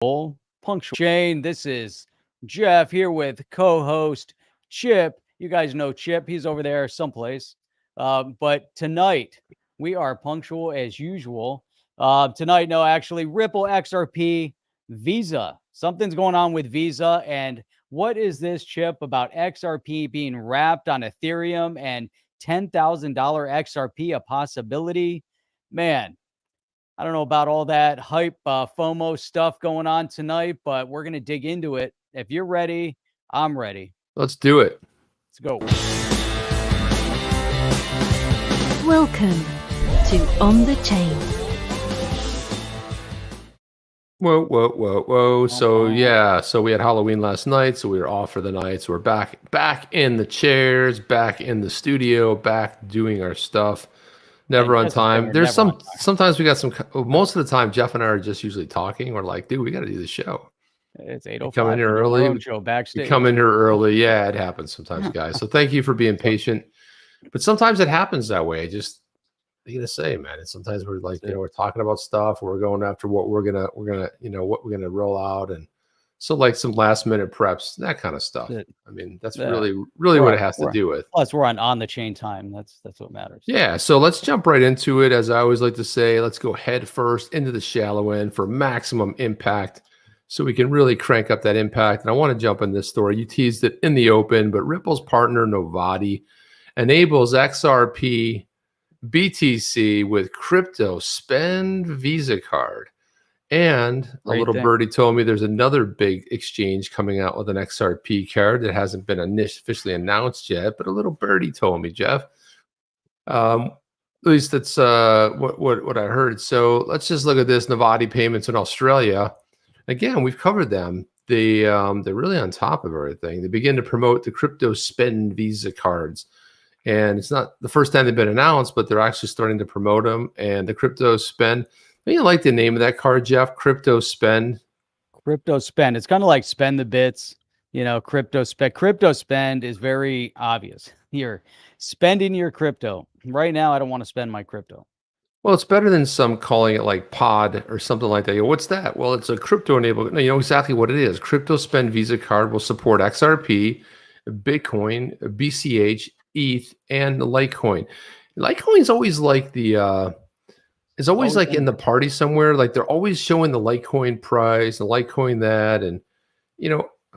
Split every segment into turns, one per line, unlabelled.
Punctual Chain. This is Jeff here with co-host Chip. You guys know Chip. He's over there someplace. But tonight we are punctual as usual. Tonight, no, actually, Ripple XRP Visa. Something's going on with Visa. And what is this, Chip, about XRP being wrapped on Ethereum and $10,000 XRP a possibility? Man, I don't know about all that hype, FOMO stuff going on tonight, but we're going to dig into it. If you're ready, I'm ready.
Let's do it.
Let's go.
Welcome to On the Chain.
Whoa. So we had Halloween last night, so we were off for the night. So we're back in the chairs, back in the studio, back doing our stuff. Never on time. There's sometimes we got some, most of the time Jeff and I are just usually talking. We're like, dude, we got to do the show.
It's 8:05.
Come in here early.
Show backstage.
Come in here early. Yeah, it happens sometimes, guys. So thank you for being patient. But sometimes it happens that way. Just, I gotta say, man, and sometimes we're like, we're talking about stuff, we're going after what we're gonna roll out, and so like some last minute preps, that kind of stuff. I mean, that's really what it has to do with.
Plus, we're on the chain time. That's what matters.
Yeah. So let's jump right into it. As I always like to say, let's go head first into the shallow end for maximum impact, so we can really crank up that impact. And I want to jump in this story. You teased it in the open, but Ripple's partner Novati enables XRP BTC with crypto spend Visa card. And a little birdie told me there's another big exchange coming out with an XRP card that hasn't been officially announced yet, but a little birdie told me, Jeff. At least that's what I heard. So let's just look at this. Novati payments in Australia. Again, we've covered them. They're really on top of everything. They begin to promote the crypto spend Visa cards. And it's not the first time they've been announced, but they're actually starting to promote them. And the crypto spend, you like the name of that card, Jeff? Crypto spend.
Crypto spend. It's kind of like spend the bits, crypto spend. Crypto spend is very obvious. You're spending your crypto. Right now, I don't want to spend my crypto.
Well, it's better than some calling it like pod or something like that. What's that? Well, it's a crypto enabled. No, you know exactly what it is. Crypto spend Visa card will support XRP, Bitcoin, BCH, ETH, and Litecoin. Litecoin's always like the it's always like in the party somewhere. Like they're always showing the Litecoin price, the Litecoin that, and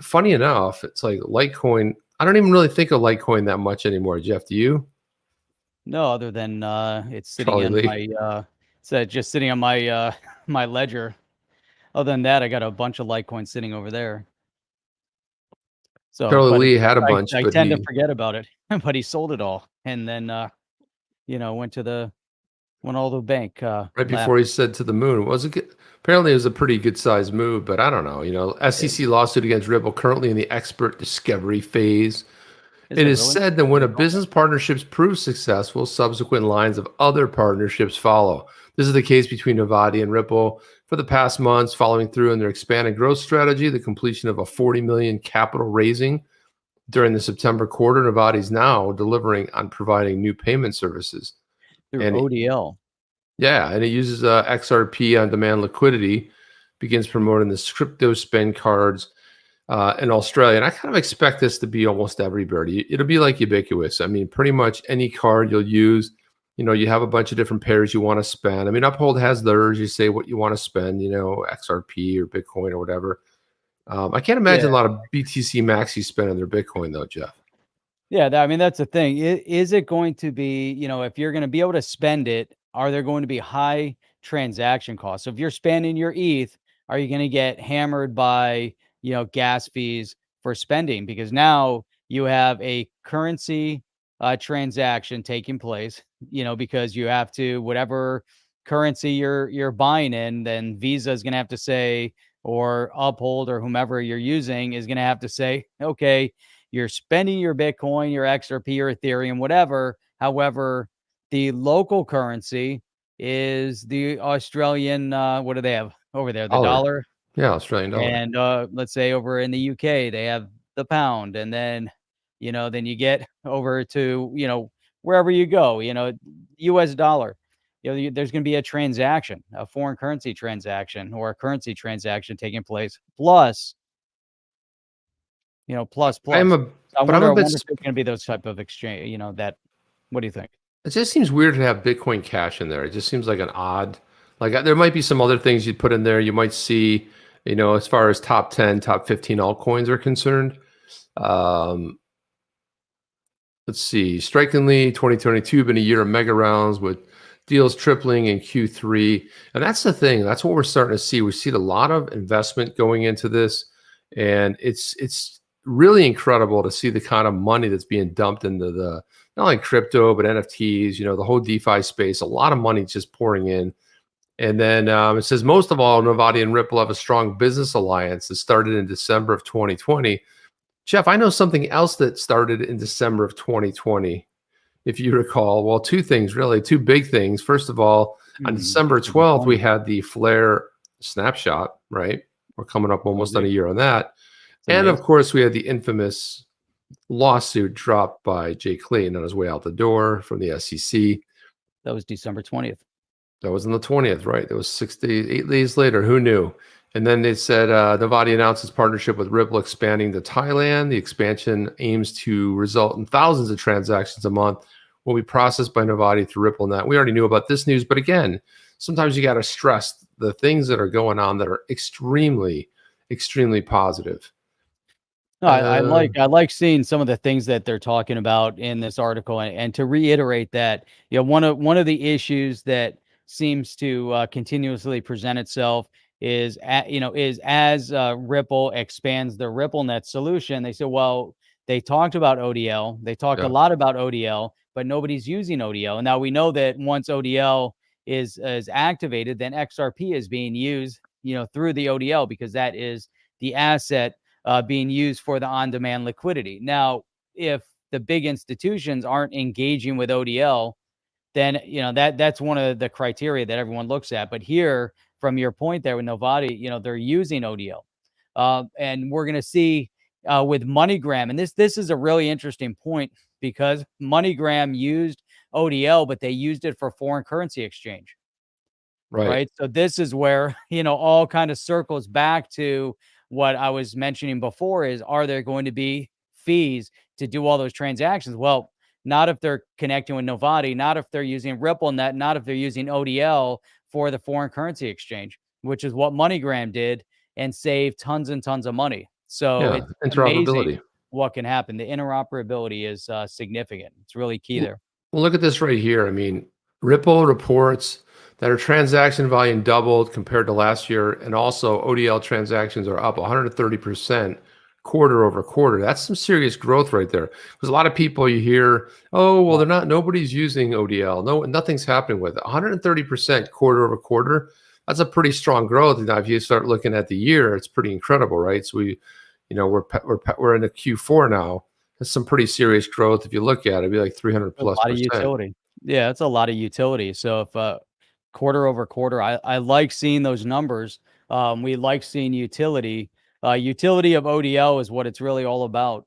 funny enough, it's like Litecoin. I don't even really think of Litecoin that much anymore. Jeff, do you?
No, other than it's sitting in my just sitting on my my ledger. Other than that, I got a bunch of Litecoin sitting over there. So
Charlie Lee had a bunch.
I tend to forget about it, but he sold it all, and then went all the bank
right before he said to the moon. Apparently it was a pretty good sized move, but I don't know. SEC lawsuit against Ripple currently in the expert discovery phase. It is said that when a business partnerships prove successful, subsequent lines of other partnerships follow. This is the case between Novati and Ripple for the past months, following through on their expanded growth strategy, the completion of a $40 million capital raising during the September quarter. Novati is now delivering on providing new payment services.
Through ODL.
And it uses XRP on-demand liquidity, begins promoting the crypto spend cards in Australia. And I kind of expect this to be almost everybody. It'll be like ubiquitous. I mean, pretty much any card you'll use, you have a bunch of different pairs you want to spend. I mean, Uphold has theirs. You say what you want to spend, XRP or Bitcoin or whatever. I can't imagine a lot of BTC maxi spending their Bitcoin though, Jeff.
Yeah, I mean, that's the thing. Is it going to be, if you're going to be able to spend it, are there going to be high transaction costs? So if you're spending your ETH, are you going to get hammered by, gas fees for spending? Because now you have a currency transaction taking place, because you have to, whatever currency you're buying in, then Visa is going to have to say, or Uphold or whomever you're using is going to have to say, okay, you're spending your Bitcoin, your XRP, your Ethereum, whatever. However, the local currency is the Australian, what do they have over there? The dollar?
Yeah, Australian dollar.
And let's say over in the UK, they have the pound. And then, then you get over to, wherever you go, US dollar. there's going to be a transaction, a foreign currency transaction or a currency transaction taking place. Plus, plus.
I'm a,
I
but I'm
wonder,
a
I
bit.
wonder if there's going to be those type of exchange. What do you think?
It just seems weird to have Bitcoin Cash in there. It just seems like an odd. Like there might be some other things you'd put in there. You might see, as far as top 10, top 15 altcoins are concerned. Let's see. Strikingly, 2022 been a year of mega rounds with deals tripling in Q3. And that's the thing. That's what we're starting to see. We see a lot of investment going into this. And it's really incredible to see the kind of money that's being dumped into the not only crypto, but NFTs, the whole DeFi space, a lot of money just pouring in. And then it says, most of all, Novati and Ripple have a strong business alliance that started in December of 2020. Jeff, I know something else that started in December of 2020, if you recall. Well, two things, really, two big things. First of all, on December 12th, we had the Flare snapshot, right? We're coming up almost on a year on that. And of course, we had the infamous lawsuit dropped by Jay Clayton on his way out the door from the SEC.
That was December 20th.
That was on the 20th, right? That was 8 days later. Who knew? And then they said Novati announced its partnership with Ripple expanding to Thailand. The expansion aims to result in thousands of transactions a month will be processed by Novati through Ripple Net. We already knew about this news, but again, sometimes you got to stress the things that are going on that are extremely, extremely positive.
No, I like seeing some of the things that they're talking about in this article, and to reiterate that, one of the issues that seems to continuously present itself is as Ripple expands the RippleNet solution, they say, well, they talked about ODL, they talked a lot about ODL, but nobody's using ODL. And now we know that once ODL is activated, then XRP is being used, through the ODL, because that is the asset being used for the on-demand liquidity. Now, if the big institutions aren't engaging with ODL, then that's one of the criteria that everyone looks at. But here, from your point there with Novati, they're using ODL, and we're going to see with MoneyGram, and this is a really interesting point, because MoneyGram used ODL, but they used it for foreign currency exchange. Right. So this is where all kind of circles back to what I was mentioning before: is, are there going to be fees to do all those transactions? Well, not if they're connecting with Novati, not if they're using RippleNet, not if they're using ODL for the foreign currency exchange, which is what MoneyGram did and saved tons and tons of money. So it's amazing what can happen. The interoperability is significant. It's really key there.
Well, look at this right here. I mean, Ripple reports that our transaction volume doubled compared to last year, and also ODL transactions are up 130% quarter over quarter. That's some serious growth right there. Because a lot of people, you hear, oh, well, nobody's using ODL. No, nothing's happening with it. 130% quarter over quarter. That's a pretty strong growth. Now, if you start looking at the year, it's pretty incredible, right? So we're in a Q4 now. That's some pretty serious growth. If you look at it, it'd be like 300+%.
A lot of utility. Yeah, it's a lot of utility. So if quarter over quarter, I like seeing those numbers. We like seeing utility. Utility of ODL is what it's really all about.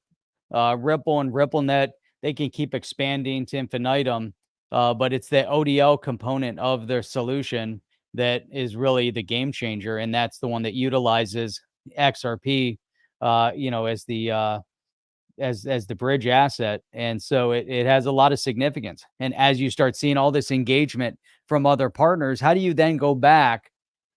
Ripple and RippleNet, they can keep expanding to infinitum, but it's the ODL component of their solution that is really the game changer, and that's the one that utilizes XRP, as the bridge asset. And so it has a lot of significance. And as you start seeing all this engagement from other partners, how do you then go back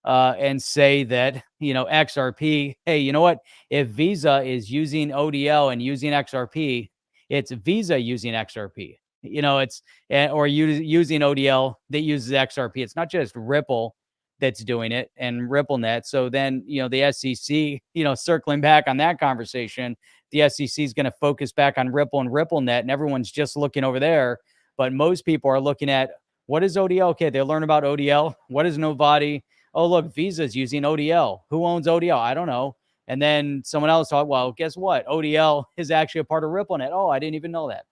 and say that, XRP, hey, you know what? If Visa is using ODL and using XRP, it's Visa using XRP. Or using ODL that uses XRP. It's not just Ripple that's doing it and RippleNet. So then, the SEC, circling back on that conversation, the SEC is going to focus back on Ripple and RippleNet, and everyone's just looking over there. But most people are looking at, what is ODL? Okay, they learn about ODL. What is Novati? Oh, look, Visa's using ODL. Who owns ODL? I don't know. And then someone else thought, well, guess what? ODL is actually a part of RippleNet. Oh, I didn't even know that.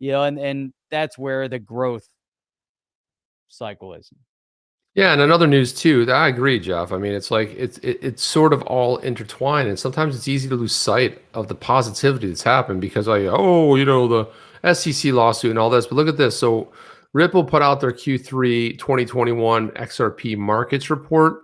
And that's where the growth cycle is.
Yeah, and another news too. I agree, Jeff. I mean, it's like it's sort of all intertwined, and sometimes it's easy to lose sight of the positivity that's happened because the SEC lawsuit and all this. But look at this. So Ripple put out their Q3 2021 XRP markets report,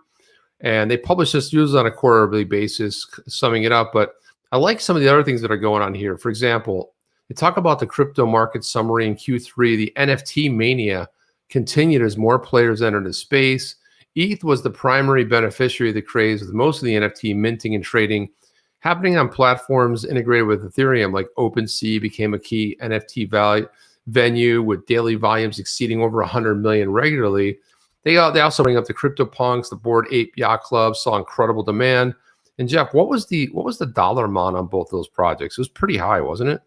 and they publish this usually on a quarterly basis, summing it up. But I like some of the other things that are going on here. For example, they talk about the crypto market summary in Q3. The NFT mania continued as more players entered the space. ETH was the primary beneficiary of the craze, with most of the NFT minting and trading happening on platforms integrated with Ethereum, like OpenSea became a key NFT venue with daily volumes exceeding over 100 million regularly. They also bring up the CryptoPunks, the Bored Ape Yacht Club saw incredible demand. And Jeff, what was the dollar amount on both those projects? It was pretty high, wasn't it?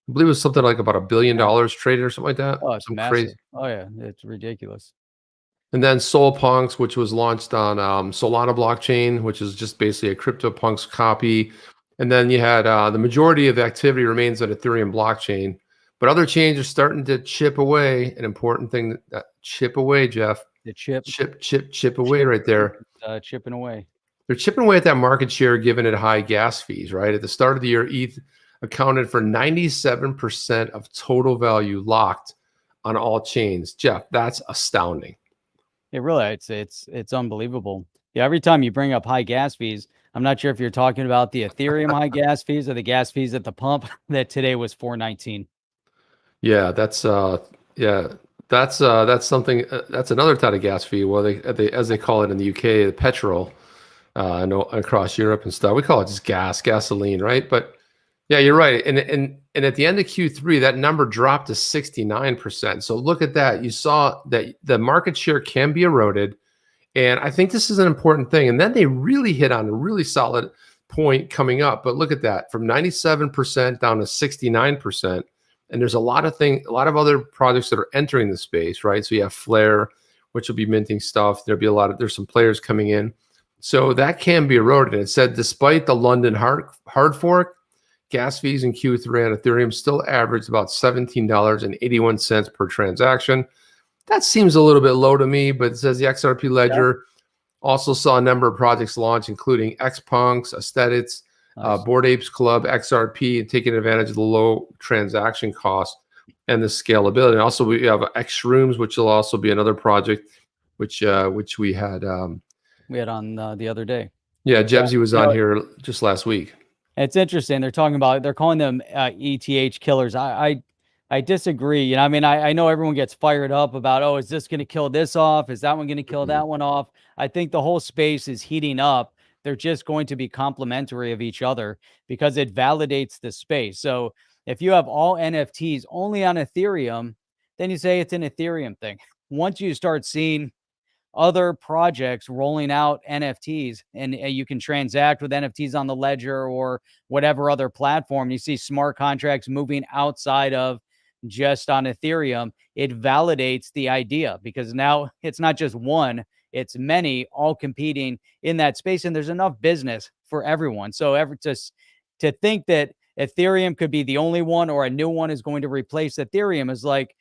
I believe it was something like about $1 billion traded or something like that.
Oh, it's
Some
massive.
crazy.
Oh yeah, it's ridiculous.
And then SolPunks, which was launched on Solana blockchain, which is just basically a CryptoPunks copy. And then you had the majority of the activity remains on Ethereum blockchain, but other chains are starting to chip away. An important thing that chip away, Jeff.
The chip
Away right there.
Chipping away.
They're chipping away at that market share, given it high gas fees. Right at the start of the year, ETH accounted for 97% of total value locked on all chains. Jeff, that's astounding.
It really, it's unbelievable. Yeah, every time you bring up high gas fees, I'm not sure if you're talking about the Ethereum high gas fees or the gas fees at the pump that today was $4.19.
Yeah, that's something. That's another type of gas fee. Well, they as they call it in the UK, the petrol, across Europe and stuff. We call it just gasoline, right? But yeah, you're right. And at the end of Q3, that number dropped to 69%. So look at that. You saw that the market share can be eroded. And I think this is an important thing. And then they really hit on a really solid point coming up. But look at that, from 97% down to 69%. And there's a lot of other projects that are entering the space, right? So you have Flare, which will be minting stuff. There's some players coming in. So that can be eroded. And it said, despite the London hard fork, gas fees in Q3 on Ethereum still averaged about $17.81 per transaction. That seems a little bit low to me, but it says the XRP ledger also saw a number of projects launch, including XPunks, Aesthetics, Bored Apes Club, XRP, and taking advantage of the low transaction cost and the scalability. And also we have XRooms, which will also be another project, which we had on
the other day.
Yeah, Jebsy was on here just last week.
It's interesting. They're calling them ETH killers. I disagree. You know, I mean, I know everyone gets fired up about, oh, is this going to kill this off? Is that one going to kill that one off? I think the whole space is heating up. They're just going to be complementary of each other because it validates the space. So if you have all NFTs only on Ethereum, then you say it's an Ethereum thing. Once you start seeing other projects rolling out NFTs and you can transact with NFTs on the ledger or whatever other platform, you see smart contracts moving outside of just on Ethereum, it validates the idea because now it's not just one, it's many all competing in that space, and there's enough business for everyone. So to think that Ethereum could be the only one or a new one is going to replace Ethereum is like,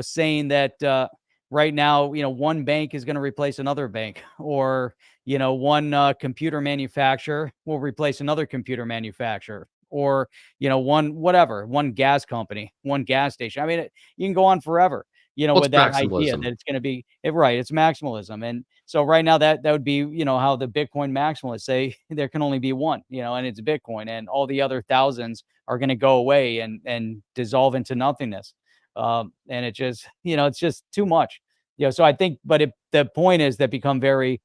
saying that right now, one bank is going to replace another bank, or, one computer manufacturer will replace another computer manufacturer, or, one gas company, one gas station. I mean, you can go on forever, with that idea that it's going to be right. It's maximalism. And so right now that would be, how the Bitcoin maximalists say there can only be one, and it's Bitcoin, and all the other thousands are going to go away and dissolve into nothingness. And it just, it's just too much, so I think, but the point is that become very,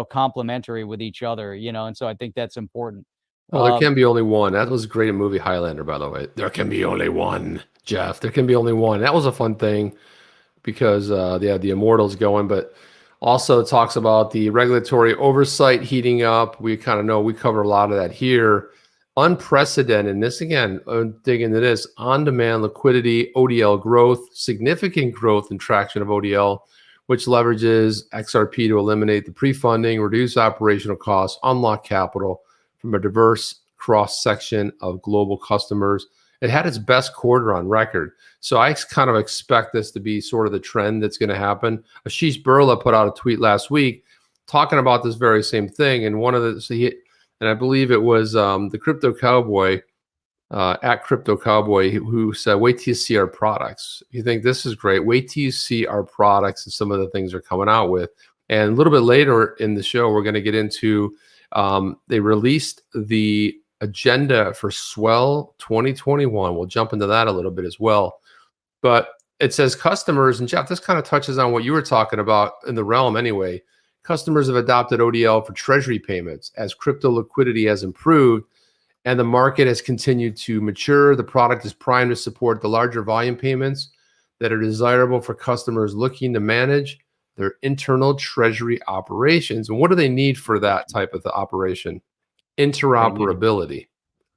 complementary with each other, and so I think that's important.
Well, there can be only one. That was a great movie, Highlander, by the way. There can be only one, Jeff. There can be only one. That was a fun thing because they had the Immortals going, but also it talks about the regulatory oversight heating up. We kind of know, we cover a lot of that here. Unprecedented, and this again, dig into this, on-demand liquidity, ODL growth, significant growth and traction of ODL, which leverages XRP to eliminate the pre-funding, reduce operational costs, unlock capital from a diverse cross-section of global customers. It had its best quarter on record. So I kind of expect this to be sort of the trend that's going to happen. Ashish Burla put out a tweet last week talking about this very same thing. And and I believe it was the Crypto Cowboy at Crypto Cowboy, who said, "Wait till you see our products. You think this is great? Wait till you see our products and some of the things they're coming out with." And a little bit later in the show, we're going to get into. They released the agenda for Swell 2021. We'll jump into that a little bit as well. But it says customers, and Jeff, this kind of touches on what you were talking about in the realm anyway. Customers have adopted ODL for treasury payments as crypto liquidity has improved and the market has continued to mature. The product is primed to support the larger volume payments that are desirable for customers looking to manage their internal treasury operations. And what do they need for that type of the operation? Interoperability.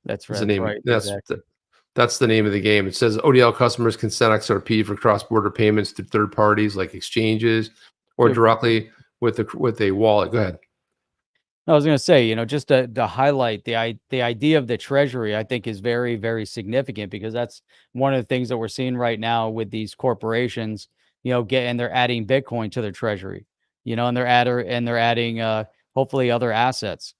That's
Is the name.
right. Exactly.
That's the name of the game. It says ODL customers can send XRP for cross-border payments to third parties like exchanges or directly with a wallet. Go ahead.
I was going to say, just to highlight the idea of the treasury, I think is very, very significant because that's one of the things that we're seeing right now with these corporations, and they're adding Bitcoin to their treasury, and they're adding hopefully other assets.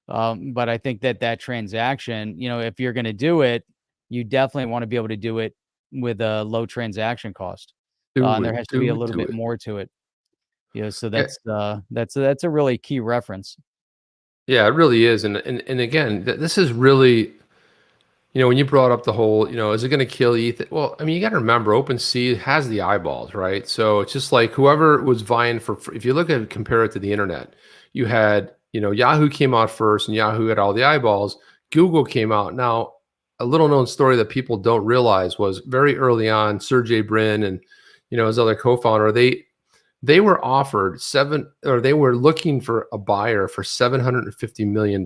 But I think that transaction, if you're going to do it, you definitely want to be able to do it with a low transaction cost. And there has to be a little bit more to it. So that's a really key reference.
Yeah, it really is. And again, this is really, when you brought up the whole, is it going to kill ETH? Well, I mean, you got to remember OpenSea has the eyeballs, right? So it's just like whoever was vying for, if you look at it, compare it to the internet, you had, Yahoo came out first and Yahoo had all the eyeballs. Google came out. Now, a little known story that people don't realize was very early on, Sergey Brin and, his other co-founder, they were offered they were looking for a buyer for $750 million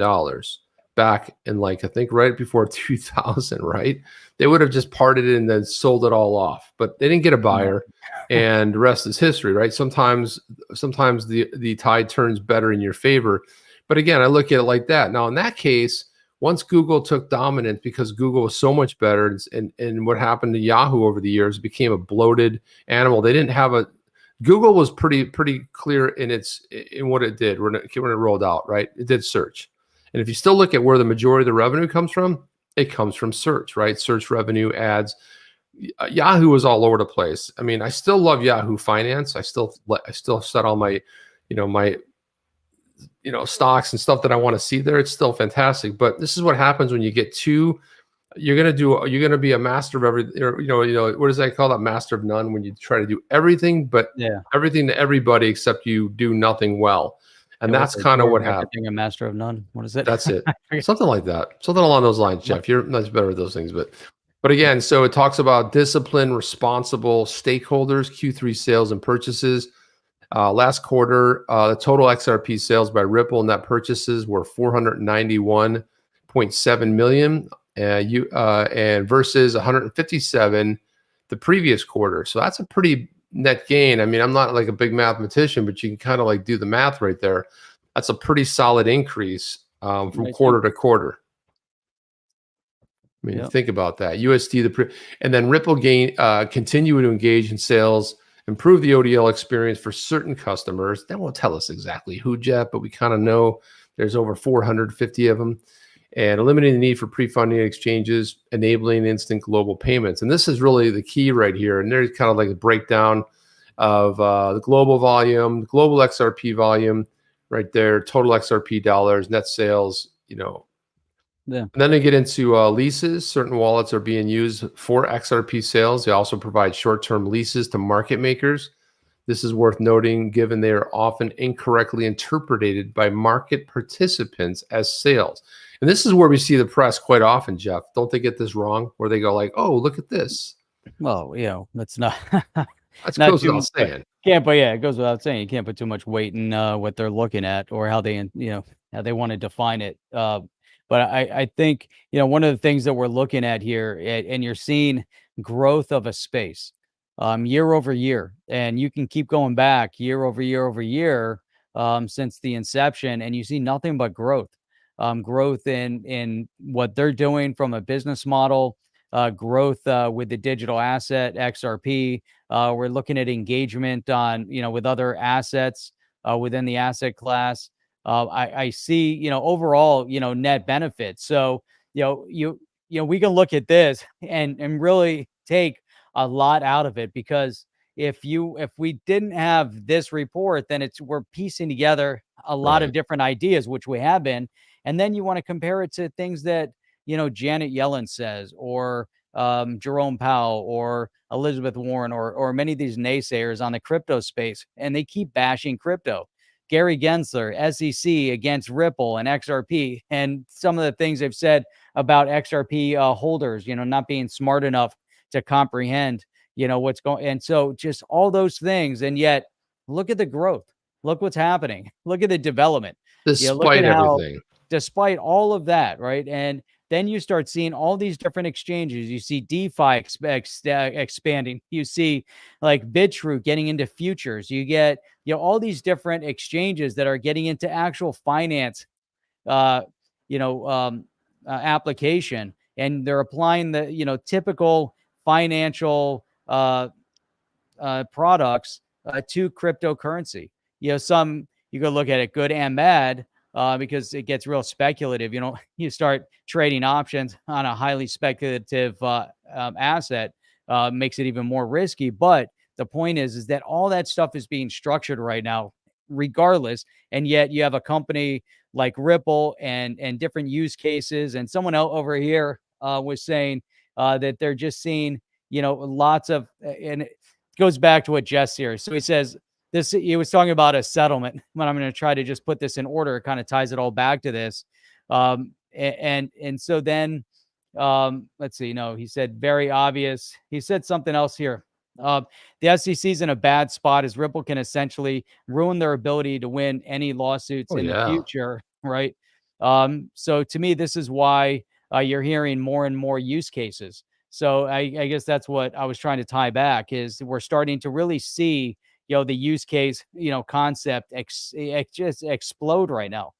back in I think right before 2000, right? They would have just parted it and then sold it all off, but they didn't get a buyer and the rest is history, right? Sometimes the tide turns better in your favor. But again, I look at it like that. Now, in that case, once Google took dominance because Google was so much better and what happened to Yahoo over the years became a bloated animal. They didn't have Google was pretty clear in what it did when it rolled out, right? It did search. And if you still look at where the majority of the revenue comes from, it comes from search, right? Search revenue, ads. Yahoo was all over the place. I mean, I still love Yahoo Finance. I still set all my, stocks and stuff that I want to see there. It's still fantastic. But this is what happens when you get you're going to be a master of everything, or, what does that call that? Master of none, when you try to do everything, but everything to everybody except you do nothing well. And that's kind of what happened.
A master of none. What is it?
That's it. Something like that. Something along those lines, Jeff. You're much better with those things. But again, so it talks about disciplined, responsible stakeholders, Q3 sales and purchases. Last quarter, the total XRP sales by Ripple net purchases were 491.7 million. And versus 157 the previous quarter. So that's a pretty net gain. I mean, I'm not like a big mathematician, but you can kind of do the math right there. That's a pretty solid increase from quarter to quarter. I mean, think about that. USD, and then Ripple continue to engage in sales, improve the ODL experience for certain customers. They won't tell us exactly who, Jeff, but we kind of know there's over 450 of them. And eliminating the need for pre-funding exchanges, enabling instant global payments. And this is really the key right here. And there's kind of like a breakdown of the global volume, the global XRP volume right there, total XRP dollars, net sales, And then they get into leases. Certain wallets are being used for XRP sales. They also provide short-term leases to market makers. This is worth noting given they are often incorrectly interpreted by market participants as sales. And this is where we see the press quite often, Jeff. Don't they get this wrong? Where they go like, "Oh, look at this."
Well, that's not.
That goes without saying.
It goes without saying. You can't put too much weight in what they're looking at or how they, how they want to define it. But I think one of the things that we're looking at here, and you're seeing growth of a space, year over year, and you can keep going back year over year over year since the inception, and you see nothing but growth. Growth in what they're doing from a business model, growth with the digital asset XRP. We're looking at engagement on with other assets within the asset class. I see overall net benefits. So we can look at this and really take a lot out of it, because if we didn't have this report, then we're piecing together a lot of
Right.
different ideas, which we have been. And then you want to compare it to things that, Janet Yellen says, or Jerome Powell, or Elizabeth Warren, or many of these naysayers on the crypto space, and they keep bashing crypto. Gary Gensler, SEC against Ripple and XRP, and some of the things they've said about XRP holders, not being smart enough to comprehend, what's going. And so just all those things, and yet look at the growth. Look what's happening. Look at the development. Look at
Despite
how,
everything.
despite all of that, right? And then you start seeing all these different exchanges. You see DeFi expanding. You see like BitTrue getting into futures. You get, all these different exchanges that are getting into actual finance, uh, application, and they're applying the, typical financial products to cryptocurrency. Some you go look at it good and bad, because it gets real speculative. You start trading options on a highly speculative asset, makes it even more risky. But the point is that all that stuff is being structured right now, regardless. And yet you have a company like Ripple and different use cases. And someone else over here was saying that they're just seeing, lots of, and it goes back to what Jess here. So he says this, he was talking about a settlement, but I'm going to try to just put this in order. It kind of ties it all back to this. And so then, let's see, no, he said very obvious. He said something else here. The SEC's in a bad spot, as Ripple can essentially ruin their ability to win any lawsuits
Oh,
in the
yeah.
future, right? So to me, this is why you're hearing more and more use cases. So I guess that's what I was trying to tie back, is we're starting to really see, the use case, concept just explode right now,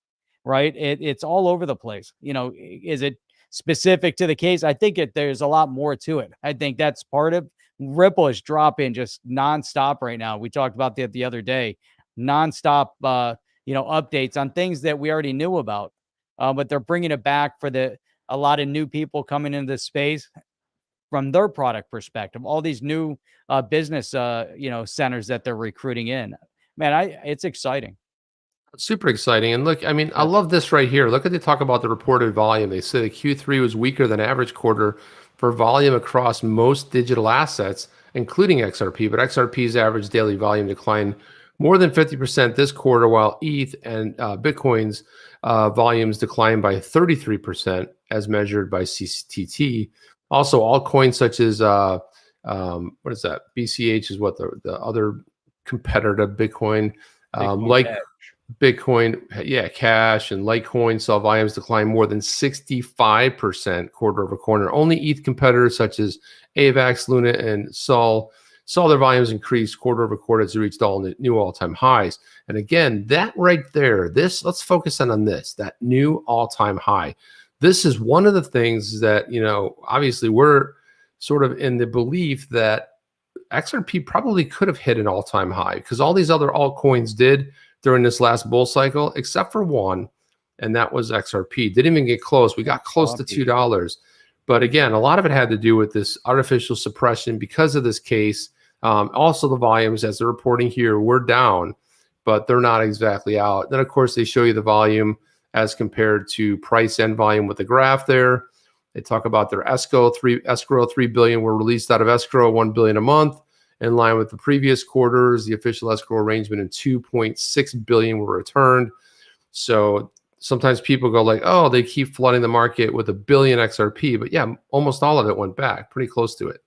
right? It's all over the place. Is it specific to the case? I think there's a lot more to it. I think that's part of Ripple is dropping just nonstop right now. We talked about that the other day, nonstop, updates on things that we already knew about, but they're bringing it back for a lot of new people coming into the space from their product perspective. All these new business, centers that they're recruiting in. Man, it's exciting.
Super exciting. And look, I mean, I
Yeah.
love this right here. Look at they talk about the reported volume. They say the Q3 was weaker than average quarter for volume across most digital assets, including XRP. But XRP's average daily volume declined more than 50% this quarter, while ETH and Bitcoin's volumes declined by 33% as measured by CTT. Also, altcoins such as what is that? BCH is what the other competitor to Bitcoin,
Bitcoin
like
Cash.
Bitcoin, yeah, Cash and Litecoin saw volumes decline more than 65% quarter over quarter. Only ETH competitors such as AVAX, Luna, and Sol saw their volumes increase quarter over quarter as they reached new all-time highs. And again, that right there, let's focus on this, that new all-time high. This is one of the things that, obviously we're sort of in the belief that XRP probably could have hit an all-time high because all these other altcoins did during this last bull cycle, except for one, and that was XRP. Didn't even get close. We got close to $2. But again, a lot of it had to do with this artificial suppression because of this case. Also, the volumes, as they're reporting here, were down, but they're not exactly out. Then, of course, they show you the volume as compared to price and volume with the graph there. They talk about their escrow, $3 billion were released out of escrow, $1 billion a month. In line with the previous quarters, the official escrow arrangement and $2.6 billion were returned. So sometimes people go like, oh, they keep flooding the market with $1 billion XRP. But yeah, almost all of it went back, pretty close to it.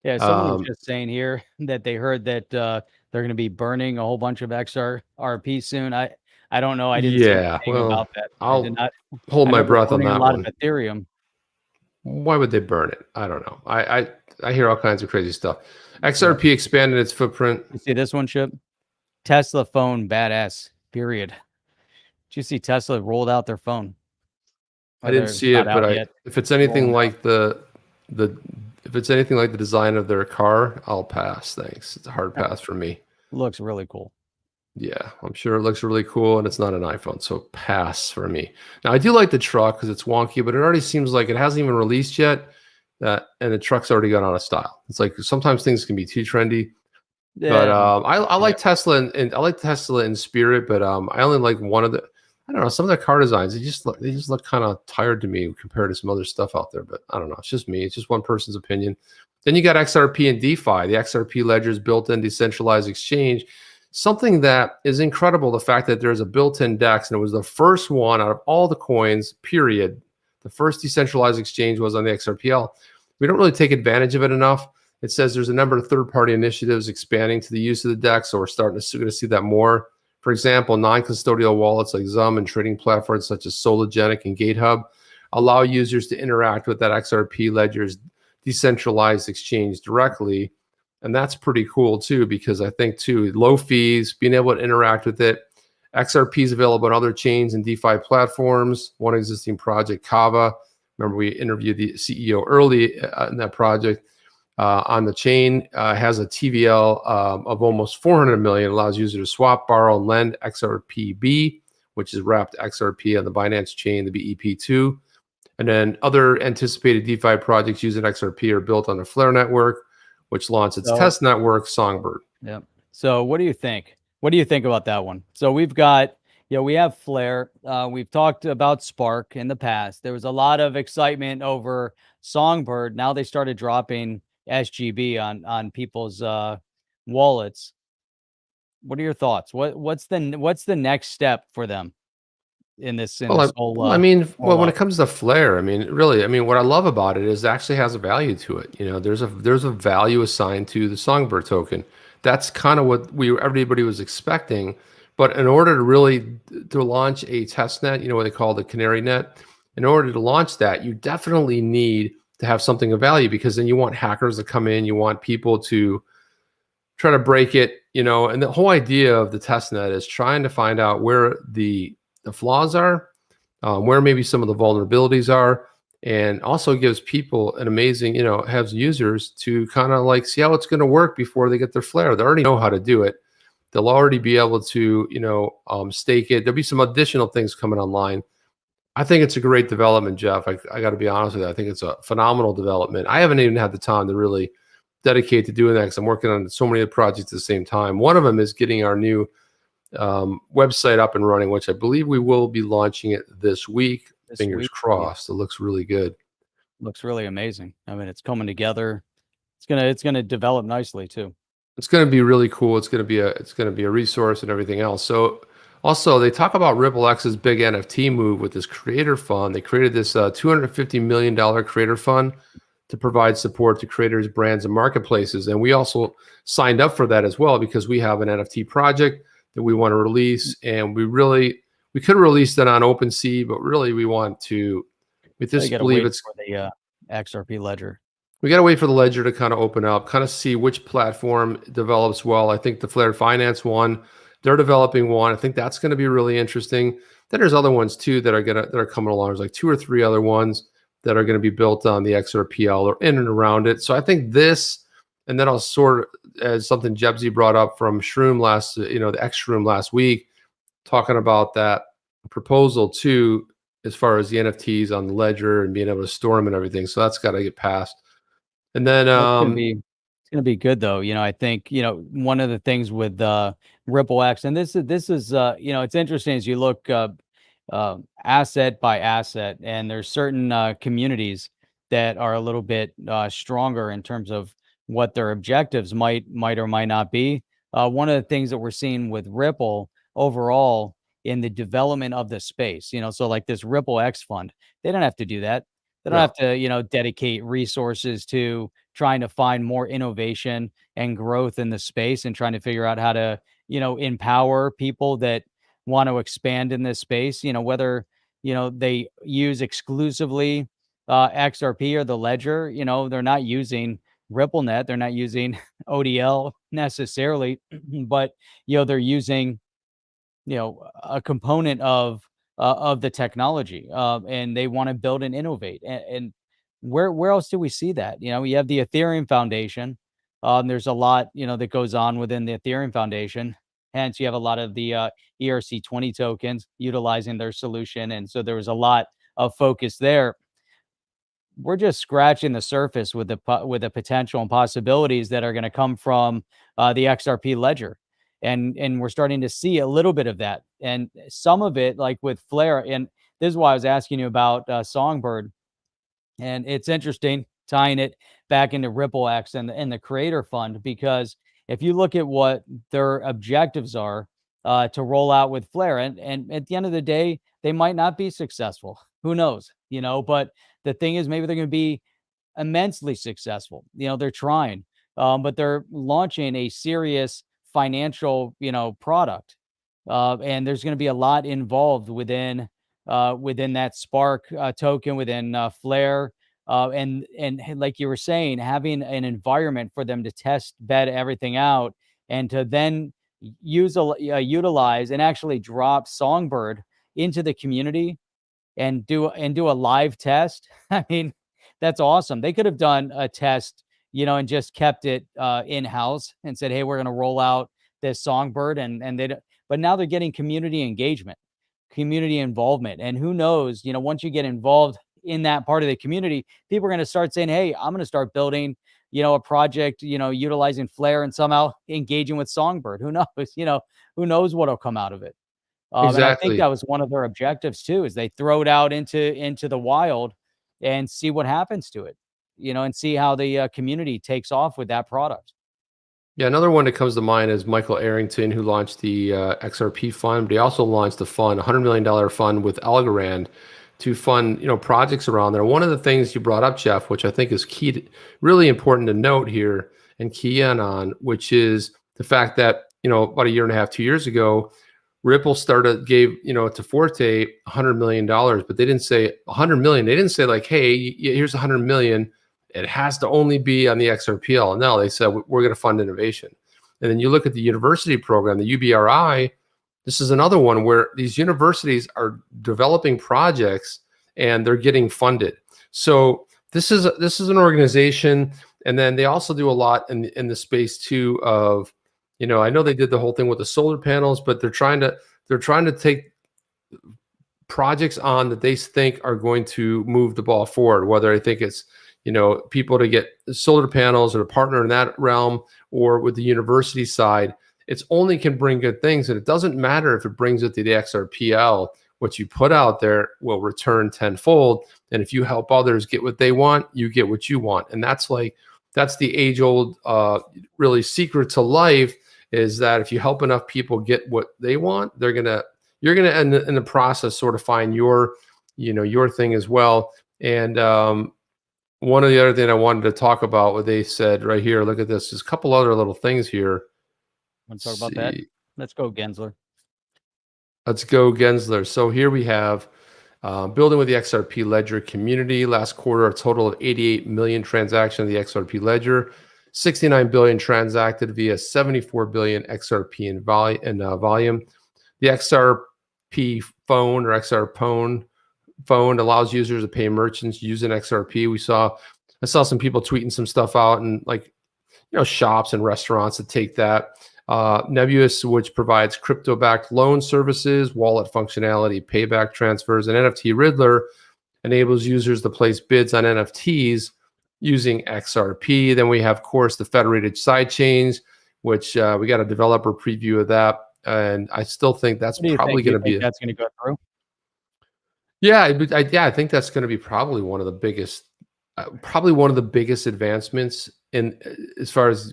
Yeah, someone was just saying here that they heard that they're going to be burning a whole bunch of XRP soon. I don't know. I didn't see anything about that. I did not
hold my
know they're
breath on
burning
that
a lot
one.
of Ethereum.
Why would they burn it? I don't know. I hear all kinds of crazy stuff. XRP expanded its footprint.
You see this one, Chip? Tesla phone, badass, period. Did you see Tesla rolled out their phone?
I didn't see it, but if it's anything like the design of their car, I'll pass. Thanks. It's a hard pass for me.
Looks really cool.
Yeah, I'm sure it looks really cool, and it's not an iPhone, so pass for me. Now, I do like the truck because it's wonky, but it already seems like it hasn't even released yet. And the truck's already gone out of style. It's like sometimes things can be too trendy. But
Yeah,
I
yeah.
like Tesla, and I like Tesla in spirit, but I only like one of the. I don't know, some of their car designs. They just look kind of tired to me compared to some other stuff out there. But I don't know. It's just me. It's just one person's opinion. Then you got XRP and DeFi. The XRP ledger is built-in decentralized exchange. Something that is incredible. The fact that there's a built-in DEX, and it was the first one out of all the coins. Period. The first decentralized exchange was on the XRPL. We don't really take advantage of it enough. It says there's a number of third-party initiatives expanding to the use of the DEX, so we're starting to see that more. For example, non-custodial wallets like Zum and trading platforms such as Sologenic and GateHub allow users to interact with that XRP ledger's decentralized exchange directly. And that's pretty cool too, because I think too, low fees, being able to interact with it. XRP is available on other chains and DeFi platforms. One existing project, Kava. Remember, we interviewed the CEO early in that project. On the chain, has a TVL of almost 400 million, allows users to swap, borrow, and lend XRPB, which is wrapped XRP on the Binance chain, the BEP2. And then other anticipated DeFi projects using XRP are built on the Flare network, which launched its
So,
test network, Songbird.
yeah. So what do you think? What do you think about that one? So we've got, we have Flare. We've talked about Spark in the past. There was a lot of excitement over Songbird. Now they started dropping SGB on people's wallets. What are your thoughts? What's the next step for them in this whole
When
rollout?
it comes to Flare, I mean, really, I mean, what I love about it is it actually has a value to it. You know, there's a value assigned to the Songbird token. That's kind of what everybody was expecting. But in order to really to launch a test net, you know what they call the canary net, in order to launch that, you definitely need to have something of value, because then you want hackers to come in, you want people to try to break it, you know. And the whole idea of the test net is trying to find out where the flaws are, where maybe some of the vulnerabilities are, and also gives people an amazing, you know, has users to kind of like see how it's going to work before they get their Flare. They already know how to do it. They'll already be able to, you know, stake it. There'll be some additional things coming online. I think it's a great development, Jeff. I got to be honest with you. I think it's a phenomenal development. I haven't even had the time to really dedicate to doing that because I'm working on so many of the projects at the same time. One of them is getting our new website up and running, which I believe we will be launching it this week. Fingers crossed. It looks really good.
Looks really amazing. I mean, it's coming together. It's gonna develop nicely too.
It's going to be really cool. It's going to be a resource and everything else. So also they talk about Ripple X's big NFT move with this creator fund. They created this $250 million creator fund to provide support to creators, brands, and marketplaces. And we also signed up for that as well because we have an NFT project that we want to release, and we could have released it on OpenSea, but really we just believe it's
for the XRP ledger.
We got to wait for the ledger to kind of open up, kind of see which platform develops well. I think the Flare Finance one, they're developing one. I think that's going to be really interesting. Then there's other ones too that are coming along. There's like 2 or 3 other ones that are going to be built on the XRPL or in and around it. So I think this, and then I'll sort as something Jebsy brought up from Shroom the X Shroom last week, talking about that proposal too, as far as the NFTs on the ledger and being able to store them and everything. So that's got to get passed. And then
It's gonna be good though. I think, one of the things with Ripple X, and this is it's interesting as you look asset by asset, and there's certain communities that are a little bit stronger in terms of what their objectives might or might not be. One of the things that we're seeing with Ripple overall in the development of the space, so like this Ripple X fund, they don't have to do that. They don't have to, dedicate resources to trying to find more innovation and growth in the space and trying to figure out how to, empower people that want to expand in this space, whether, they use exclusively XRP or the ledger, they're not using RippleNet, they're not using ODL necessarily, but, they're using, a component of the technology, and they want to build and innovate. And where else do we see that? We have the Ethereum Foundation. There's a lot, that goes on within the Ethereum Foundation, Hence, you have a lot of the ERC20 tokens utilizing their solution. And so there was a lot of focus there. We're just scratching the surface with the potential and possibilities that are going to come from the XRP ledger, and we're starting to see a little bit of that, and some of it, like with Flare. And this is why I was asking you about Songbird, and it's interesting tying it back into Ripple X and the Creator Fund, because if you look at what their objectives are to roll out with Flare, and at the end of the day, they might not be successful. Who knows? But the thing is, maybe they're going to be immensely successful. They're trying, but they're launching a serious financial, product, and there's going to be a lot involved within that Spark token, within Flare, and like you were saying, having an environment for them to test bed everything out, and to then utilize and actually drop Songbird into the community and do a live test. I mean, that's awesome. They could have done a test, and just kept it in-house and said, hey, we're going to roll out this Songbird, but now they're getting community engagement, community involvement. And who knows, once you get involved in that part of the community, people are going to start saying, hey, I'm going to start building, a project, utilizing Flare and somehow engaging with Songbird. Who knows, who knows what'll come out of it. And I think
Exactly.
that was one of their objectives too, is they throw it out into the wild and see what happens to it, and see how the community takes off with that product.
Yeah, another one that comes to mind is Michael Arrington, who launched the XRP fund, but he also launched a fund, $100 million fund with Algorand to fund, projects around there. One of the things you brought up, Jeff, which I think is really important to note here and key in on, which is the fact that, about a year and a half, 2 years ago, Ripple gave, to Forte $100 million, but they didn't say 100 million. They didn't say like, hey, here's 100 million. It has to only be on the XRPL. No, they said, we're going to fund innovation. And then you look at the university program, the UBRI, this is another one where these universities are developing projects and they're getting funded. So this is an organization. And then they also do a lot in the space too of, I know they did the whole thing with the solar panels, but they're trying to take projects on that they think are going to move the ball forward, whether I think it's, people to get solar panels or to partner in that realm, or with the university side. It's only can bring good things. And it doesn't matter if it brings it to the XRPL, what you put out there will return tenfold. And if you help others get what they want, you get what you want. And that's the age old, really secret to life, is that if you help enough people get what they want, you're going to end in the process sort of find your thing as well. And, one of the other thing I wanted to talk about, what they said right here, look at this, there's a couple other little things here.
Want to talk about that? Let's go, Gensler.
Let's go, Gensler. So here we have building with the XRP Ledger community. Last quarter, a total of 88 million transactions of the XRP Ledger, 69 billion transacted via 74 billion XRP in volume. The XRP phone or XR phone allows users to pay merchants using XRP. I saw some people tweeting some stuff out, and shops and restaurants that take that. Nebuous, which provides crypto-backed loan services, wallet functionality, payback transfers, and NFT Riddler enables users to place bids on NFTs using XRP. Then we have, of course, the federated sidechains, which we got a developer preview of that, and I still think that's probably going to be
that's going to go through.
Yeah, I think that's going to be probably one of the biggest advancements in as far as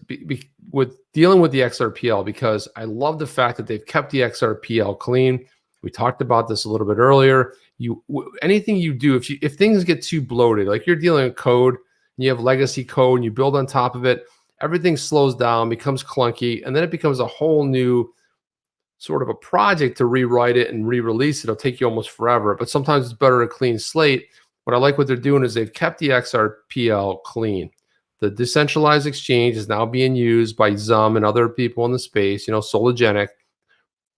with dealing with the XRPL, because I love the fact that they've kept the XRPL clean. We talked about this a little bit earlier. Anything you do, if things get too bloated, like you're dealing with code and you have legacy code and you build on top of it, everything slows down, becomes clunky, and then it becomes a whole new sort of a project to rewrite it and re-release it. It'll take you almost forever, but sometimes it's better a clean slate. What I like what they're doing is they've kept the XRPL clean. The decentralized exchange is now being used by Zum and other people in the space, Sologenic,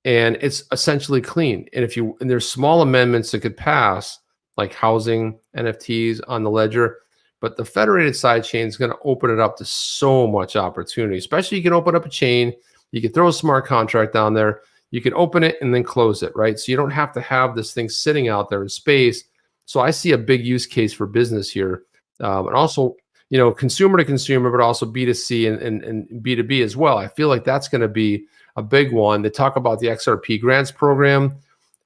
and it's essentially clean. And there's small amendments that could pass, like housing NFTs on the ledger, but the federated side chain is going to open it up to so much opportunity. Especially you can open up a chain, You could throw a smart contract down there. You can open it and then close it, right? So you don't have to have this thing sitting out there in space. So I see a big use case for business here. And also, consumer to consumer, but also B2C and B2B as well. I feel like that's going to be a big one. They talk about the XRP grants program.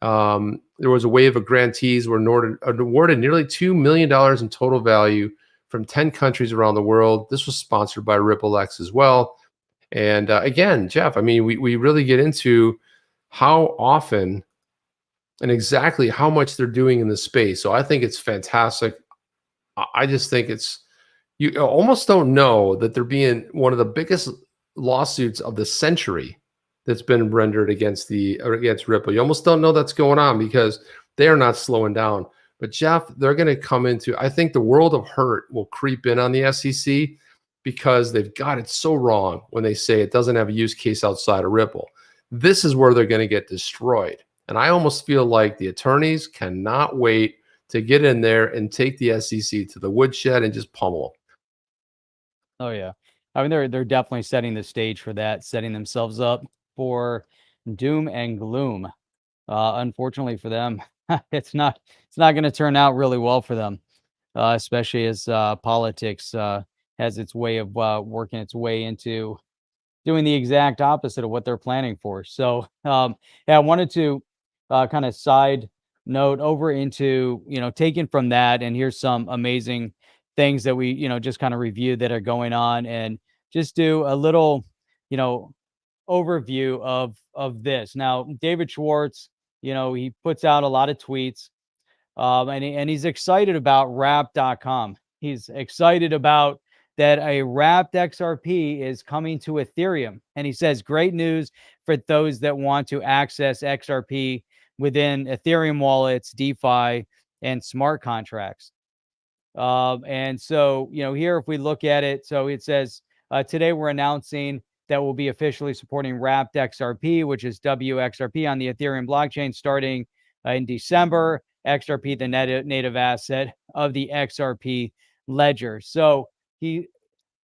There was a wave of grantees were awarded nearly $2 million in total value from 10 countries around the world. This was sponsored by RippleX as well. And again, Jeff, I mean, we really get into how often and exactly how much they're doing in the space. So I think it's fantastic. I just think you almost don't know that they're being one of the biggest lawsuits of the century that's been rendered against Ripple. You almost don't know that's going on because they are not slowing down. But Jeff, they're going to come into, I think the world of hurt will creep in on the SEC because they've got it so wrong when they say it doesn't have a use case outside of Ripple. This is where they're going to get destroyed. And I almost feel like the attorneys cannot wait to get in there and take the SEC to the woodshed and just pummel.
Oh yeah. I mean, they're definitely setting the stage for that, setting themselves up for doom and gloom. Unfortunately for them, it's not going to turn out really well for them, especially as politics has its way of working its way into doing the exact opposite of what they're planning for. So yeah, I wanted to kind of side note over into, taking from that, and here's some amazing things that we, just kind of reviewed that are going on, and just do a little, overview of this. Now, David Schwartz, he puts out a lot of tweets, and he's excited about Wrap.com. He's excited about that a wrapped XRP is coming to Ethereum. And he says, great news for those that want to access XRP within Ethereum wallets, DeFi, and smart contracts. And so, here, if we look at it, so it says, today we're announcing that we'll be officially supporting Wrapped XRP, which is WXRP on the Ethereum blockchain starting in December. XRP, the native asset of the XRP ledger. So he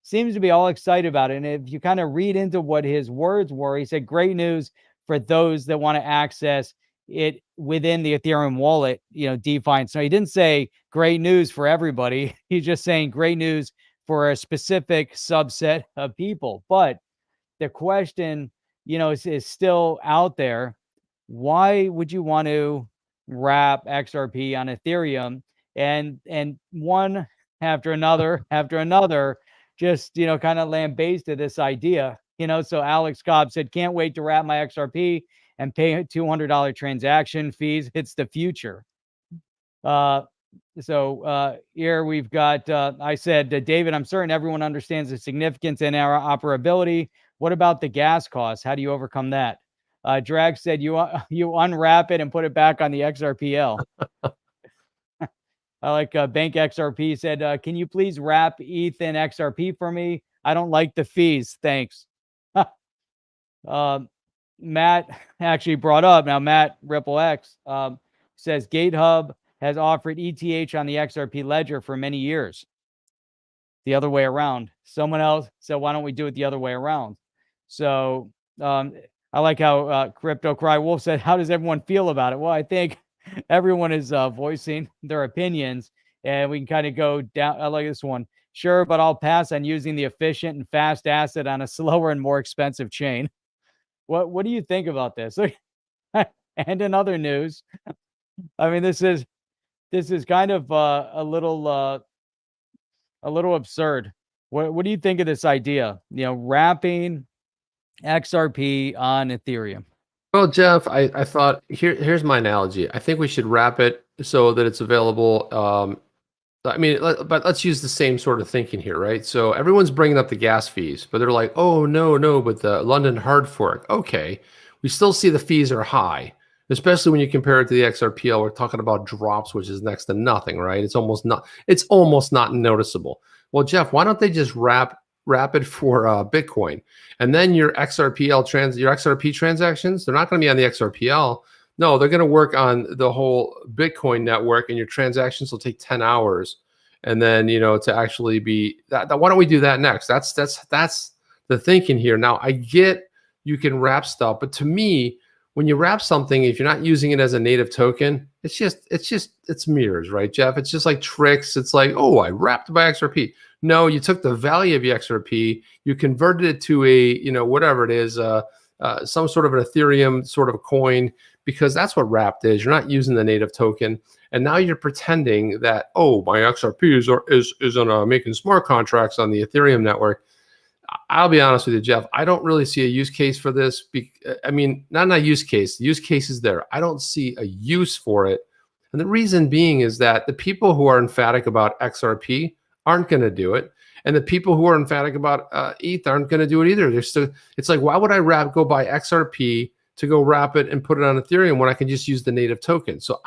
seems to be all excited about it. And if you kind of read into what his words were, he said, great news for those that want to access it within the Ethereum wallet, DeFi. So he didn't say great news for everybody. He's just saying great news for a specific subset of people. But the question, is still out there. Why would you want to wrap XRP on Ethereum? And one after another, just, kind of lambasted this idea, so Alex Cobb said, can't wait to wrap my XRP and pay $200 transaction fees. It's the future. So here we've got, I said, David, I'm certain everyone understands the significance and our operability. What about the gas costs? How do you overcome that? Drag said, you unwrap it and put it back on the XRPL. I like Bank XRP said, can you please wrap ETH and XRP for me? I don't like the fees. Thanks. Matt actually brought up, now Matt Ripple X says GateHub has offered ETH on the XRP ledger for many years. The other way around. Someone else said, why don't we do it the other way around? So I like how Crypto Cry Wolf said, how does everyone feel about it? Well, I think everyone is voicing their opinions, and we can kind of go down. I like this one. Sure, but I'll pass on using the efficient and fast asset on a slower and more expensive chain. What do you think about this? And in other news, I mean, this is kind of a little absurd. What do you think of this idea? Wrapping XRP on Ethereum.
Well, Jeff, I thought here's my analogy. I think we should wrap it so that it's available. But let's use the same sort of thinking here, right? So everyone's bringing up the gas fees, but they're like, oh, no, but the London hard fork. Okay, we still see the fees are high, especially when you compare it to the XRPL. We're talking about drops, which is next to nothing, right? It's almost not noticeable. Well, Jeff, why don't they just wrap it for Bitcoin, and then your XRP transactions, they're not going to be on the XRPL. No, they're going to work on the whole Bitcoin network, and your transactions will take 10 hours. And then, to actually be that, why don't we do that next? That's the thinking here. Now, I get you can wrap stuff. But to me, when you wrap something, if you're not using it as a native token, it's mirrors, right, Jeff? It's just like tricks. It's like, oh, I wrapped by XRP. No, you took the value of your XRP, you converted it to a, whatever it is, some sort of an Ethereum sort of coin, because that's what wrapped is. You're not using the native token. And now you're pretending that, oh, my XRP is on making smart contracts on the Ethereum network. I'll be honest with you, Jeff. I don't really see a use case for this. I mean, not a use case. The use case is there. I don't see a use for it. And the reason being is that the people who are emphatic about XRP aren't going to do it. And the people who are emphatic about ETH aren't going to do it either. It's like, why would I go buy XRP to go wrap it and put it on Ethereum when I can just use the native token? So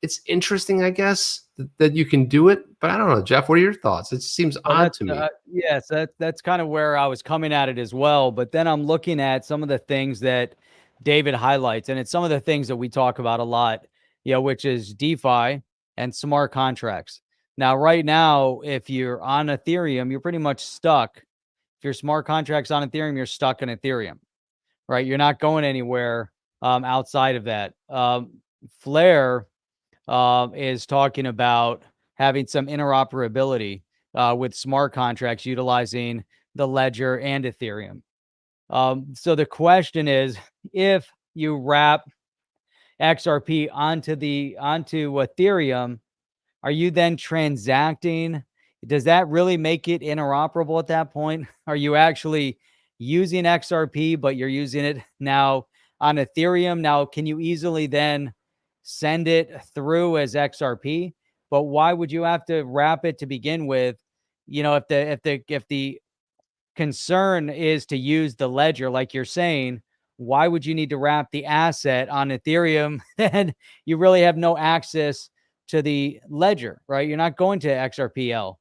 it's interesting, I guess, that you can do it, but I don't know, Jeff, what are your thoughts? It seems odd to me.
Yes, that's kind of where I was coming at it as well. But then I'm looking at some of the things that David highlights, and it's some of the things that we talk about a lot, which is DeFi and smart contracts. Now, right now, if you're on Ethereum, you're pretty much stuck. If your smart contracts on Ethereum, you're stuck in Ethereum, right? You're not going anywhere outside of that. Flare is talking about having some interoperability with smart contracts utilizing the ledger and Ethereum. So the question is, if you wrap XRP onto Ethereum, are you then transacting? Does that really make it interoperable at that point? Are you actually using XRP, but you're using it now on Ethereum? Now, can you easily then send it through as XRP? But why would you have to wrap it to begin with? If the concern is to use the ledger, like you're saying, why would you need to wrap the asset on Ethereum? Then you really have no access to the ledger, right? You're not going to XRPL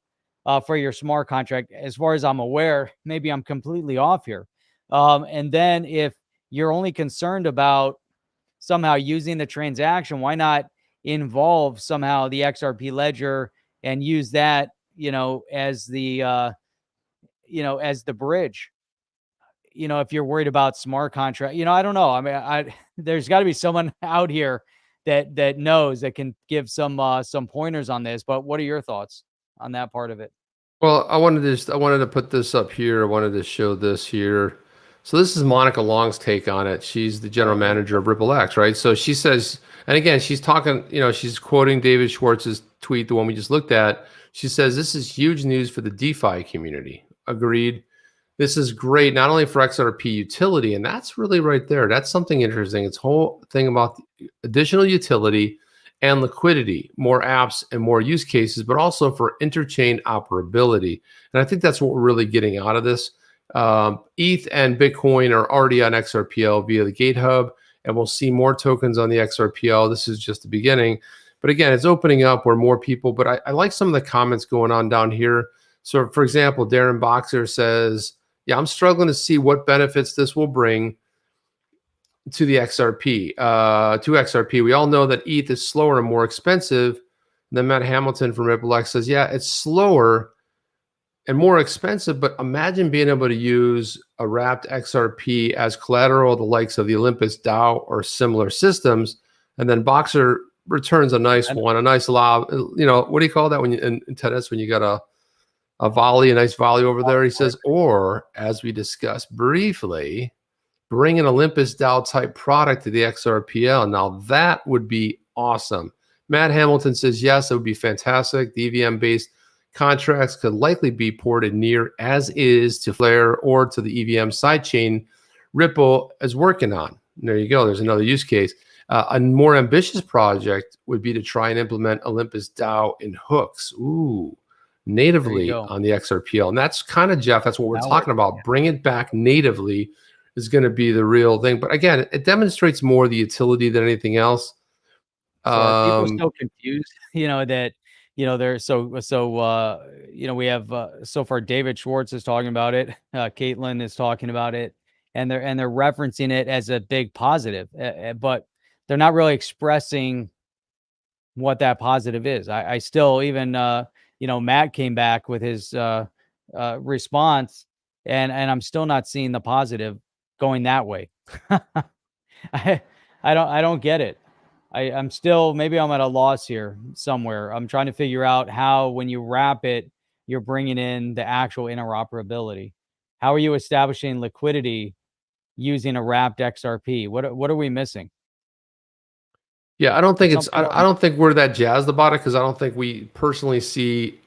for your smart contract, as far as I'm aware. Maybe I'm completely off here. And then if you're only concerned about somehow using the transaction, why not involve somehow the XRP ledger and use that, as the, as the bridge? If you're worried about smart contract, I don't know. I mean, there's got to be someone out here that knows, that can give some pointers on this. But what are your thoughts on that part of it?
Well, I wanted to put this up here. I wanted to show this here. So this is Monica Long's take on it. She's the general manager of Ripple X, right? So she says, and again, she's talking, she's quoting David Schwartz's tweet, the one we just looked at. She says, this is huge news for the DeFi community. Agreed. This is great, not only for XRP utility, and that's really right there. That's something interesting. It's whole thing about additional utility and liquidity, more apps and more use cases, but also for interchain operability. And I think that's what we're really getting out of this. ETH and Bitcoin are already on XRPL via the GateHub, and we'll see more tokens on the XRPL. This is just the beginning. But again, it's opening up where more people, but I like some of the comments going on down here. So for example, Darren Boxer says, yeah, I'm struggling to see what benefits this will bring to the XRP, to XRP. We all know that ETH is slower and more expensive. Then Matt Hamilton from Ripple X says, yeah, it's slower and more expensive, but imagine being able to use a wrapped XRP as collateral, the likes of the Olympus DAO or similar systems. And then Boxer returns a nice one, a nice lob. What do you call that when you in tennis, when you got a volley, a nice volley over there? He says, or as we discussed briefly, bring an Olympus DAO type product to the XRPL. Now that would be awesome. Matt Hamilton says, yes, it would be fantastic. The EVM based contracts could likely be ported near as is to Flare or to the EVM sidechain Ripple is working on. And there you go. There's another use case. A more ambitious project would be to try and implement Olympus DAO in hooks. Ooh. Natively on the XRPL. And that's kind of, Jeff, that's what we're talking about. Bring it back natively is going to be the real thing. But again, it demonstrates more the utility than anything else.
So are people so confused, that, they're we have so far David Schwartz is talking about it. Caitlin is talking about it, and they're referencing it as a big positive, but they're not really expressing what that positive is. I still, even, Matt came back with his response, and I'm still not seeing the positive going that way. I I don't get it. I'm still, maybe I'm at a loss here somewhere. I'm trying to figure out how, when you wrap it, you're bringing in the actual interoperability. How are you establishing liquidity using a wrapped XRP? What are we missing?
Yeah, I don't think
There's
it's.
something more.
I don't think we're that jazzed about it because I don't think we personally see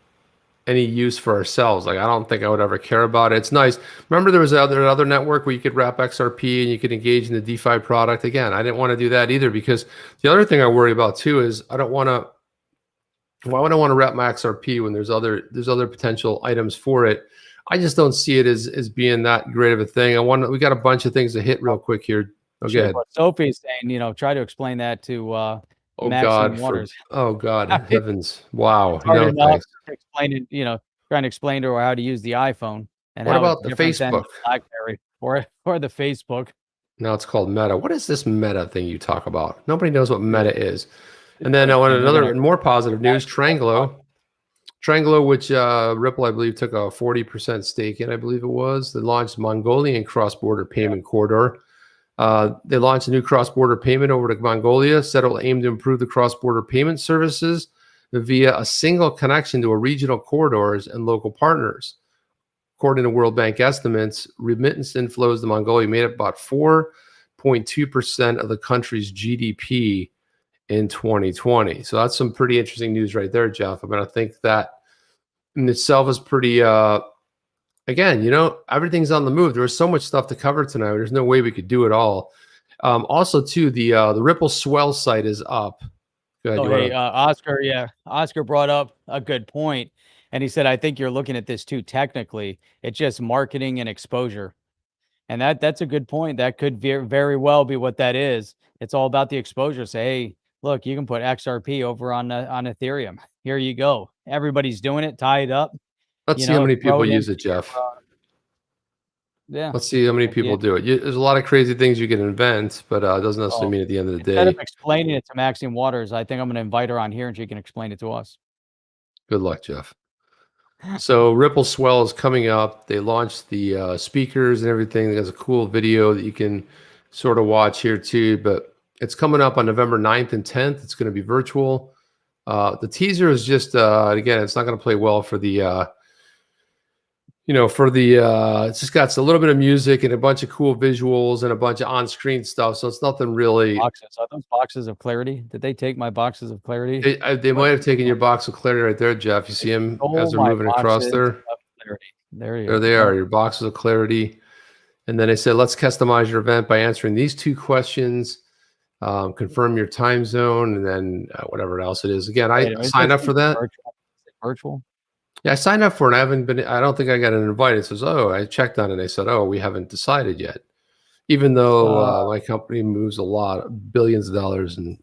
any use for ourselves. Like I don't think I would ever care about it. It's nice. Remember there was another network where you could wrap XRP and you could engage in the DeFi product. Again, I didn't want to do that either because the other thing I worry about too is I don't want to. Why would I want to wrap my XRP when there's other potential items for it? I just don't see it as being that great of a thing. We got a bunch of things to hit real quick here. Oh, go ahead.
What Sophie's saying, try to explain that to
Oh
Maxine
God,
Waters.
oh God, heavens! Wow,
It's hard enough
thanks.
to explain it, trying to explain to her how to use the iPhone and
What
how it's
about the
different than
Facebook?
the BlackBerry or the Facebook.
Now it's called Meta. What is this Meta thing you talk about? Nobody knows what Meta is. And
It's
then on
interesting. We're
another
gonna
and more positive news, Tranglo, which Ripple, I believe, took a 40% stake in, I believe it was. They launched Mongolian cross-border payment corridor. They launched a new cross-border payment over to Mongolia, said it will aim to improve the cross-border payment services via a single connection to a regional corridors and local partners. According to World Bank estimates, remittance inflows to Mongolia made up about 4.2% of the country's GDP in 2020. So that's some pretty interesting news right there, Jeff. I mean, I think that in itself is pretty, again, everything's on the move. There was so much stuff to cover tonight. There's no way we could do it all. Also, too, the Ripple Swell site is up. Go ahead,
Oh, hey, Oscar, yeah. Oscar brought up a good point, and he said, I think you're looking at this too technically. It's just marketing and exposure. And that's a good point. That could very well be what that is. It's all about the exposure. Say, hey, look, you can put XRP over on Ethereum. Here you go. Everybody's doing it. Tie it up.
Let's see how many
throw
people
it
use
into
it, Jeff.
Yeah.
Let's see how many people do it. There's a lot of crazy things you can invent, but it doesn't necessarily mean at the end of the
Instead
day.
of explaining it to Maxine Waters, I think I'm going to invite her on here and she can explain it to us.
Good luck, Jeff. So Ripple Swell is coming up. They launched the speakers and everything. There's a cool video that you can sort of watch here too, but it's coming up on November 9th and 10th. It's going to be virtual. The teaser is just, again, it's not going to play well for the, it's just got a little bit of music and a bunch of cool visuals and a bunch of on-screen stuff. So it's nothing really.
Boxes. Are those boxes of clarity? Did they take my boxes of clarity?
They might have taken your box of clarity right there, Jeff. You see them as they're moving across there?
There you
go. There they are, your boxes of clarity. And then they said, let's customize your event by answering these 2 questions. Confirm your time zone, and then whatever else it is. Again, I signed up for that.
Virtual?
Yeah, I signed up for it. I don't think I got an invite. It says, I checked on it. And they said, we haven't decided yet. Even though my company moves a lot, billions of dollars in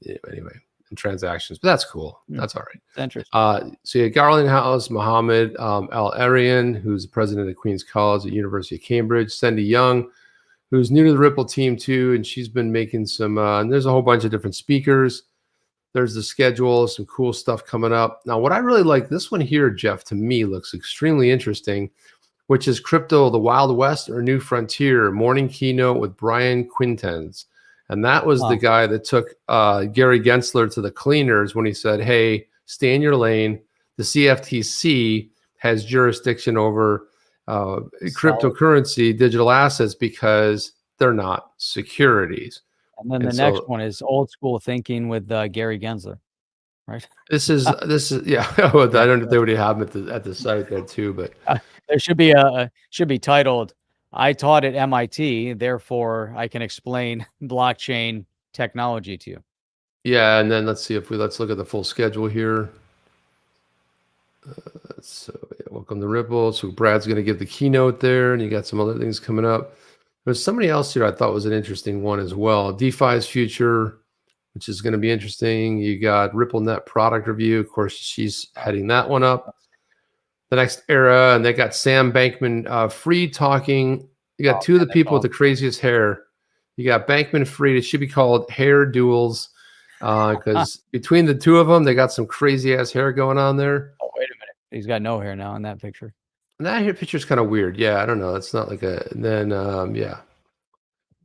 transactions. But that's cool. That's all right.
That's interesting.
So you got Garland House, Mohammed Al-Arian, who's the president of Queen's College at University of Cambridge, Cindy Young, who's new to the Ripple team too, and she's been making some, and there's a whole bunch of different speakers. There's the schedule, some cool stuff coming up. Now, what I really like, this one here, Jeff, to me looks extremely interesting, which is Crypto, the Wild West or New Frontier, morning keynote with Brian Quintens. And that was the guy that took Gary Gensler to the cleaners when he said, hey, stay in your lane. The CFTC has jurisdiction over cryptocurrency, digital assets, because they're not securities.
And then the next one is old school thinking with Gary Gensler, right?
This is yeah. I don't know if they would have them at the site there too, but
there should be titled, I taught at MIT, therefore I can explain blockchain technology to you.
Yeah, and then let's look at the full schedule here. Welcome to Ripple. So Brad's going to give the keynote there, and you got some other things coming up. There's somebody else here I thought was an interesting one as well. DeFi's future, which is going to be interesting. You got RippleNet product review. Of course, she's heading that one up. The next era, and they got Sam Bankman-Fried talking. You got 2 of the people with the craziest hair. You got Bankman-Fried. It should be called Hair Duels, because between the 2 of them, they got some crazy ass hair going on there.
Oh, wait a minute. He's got no hair now in that picture.
And that hair picture is kind of weird. Yeah, I don't know. It's not like a. And then yeah.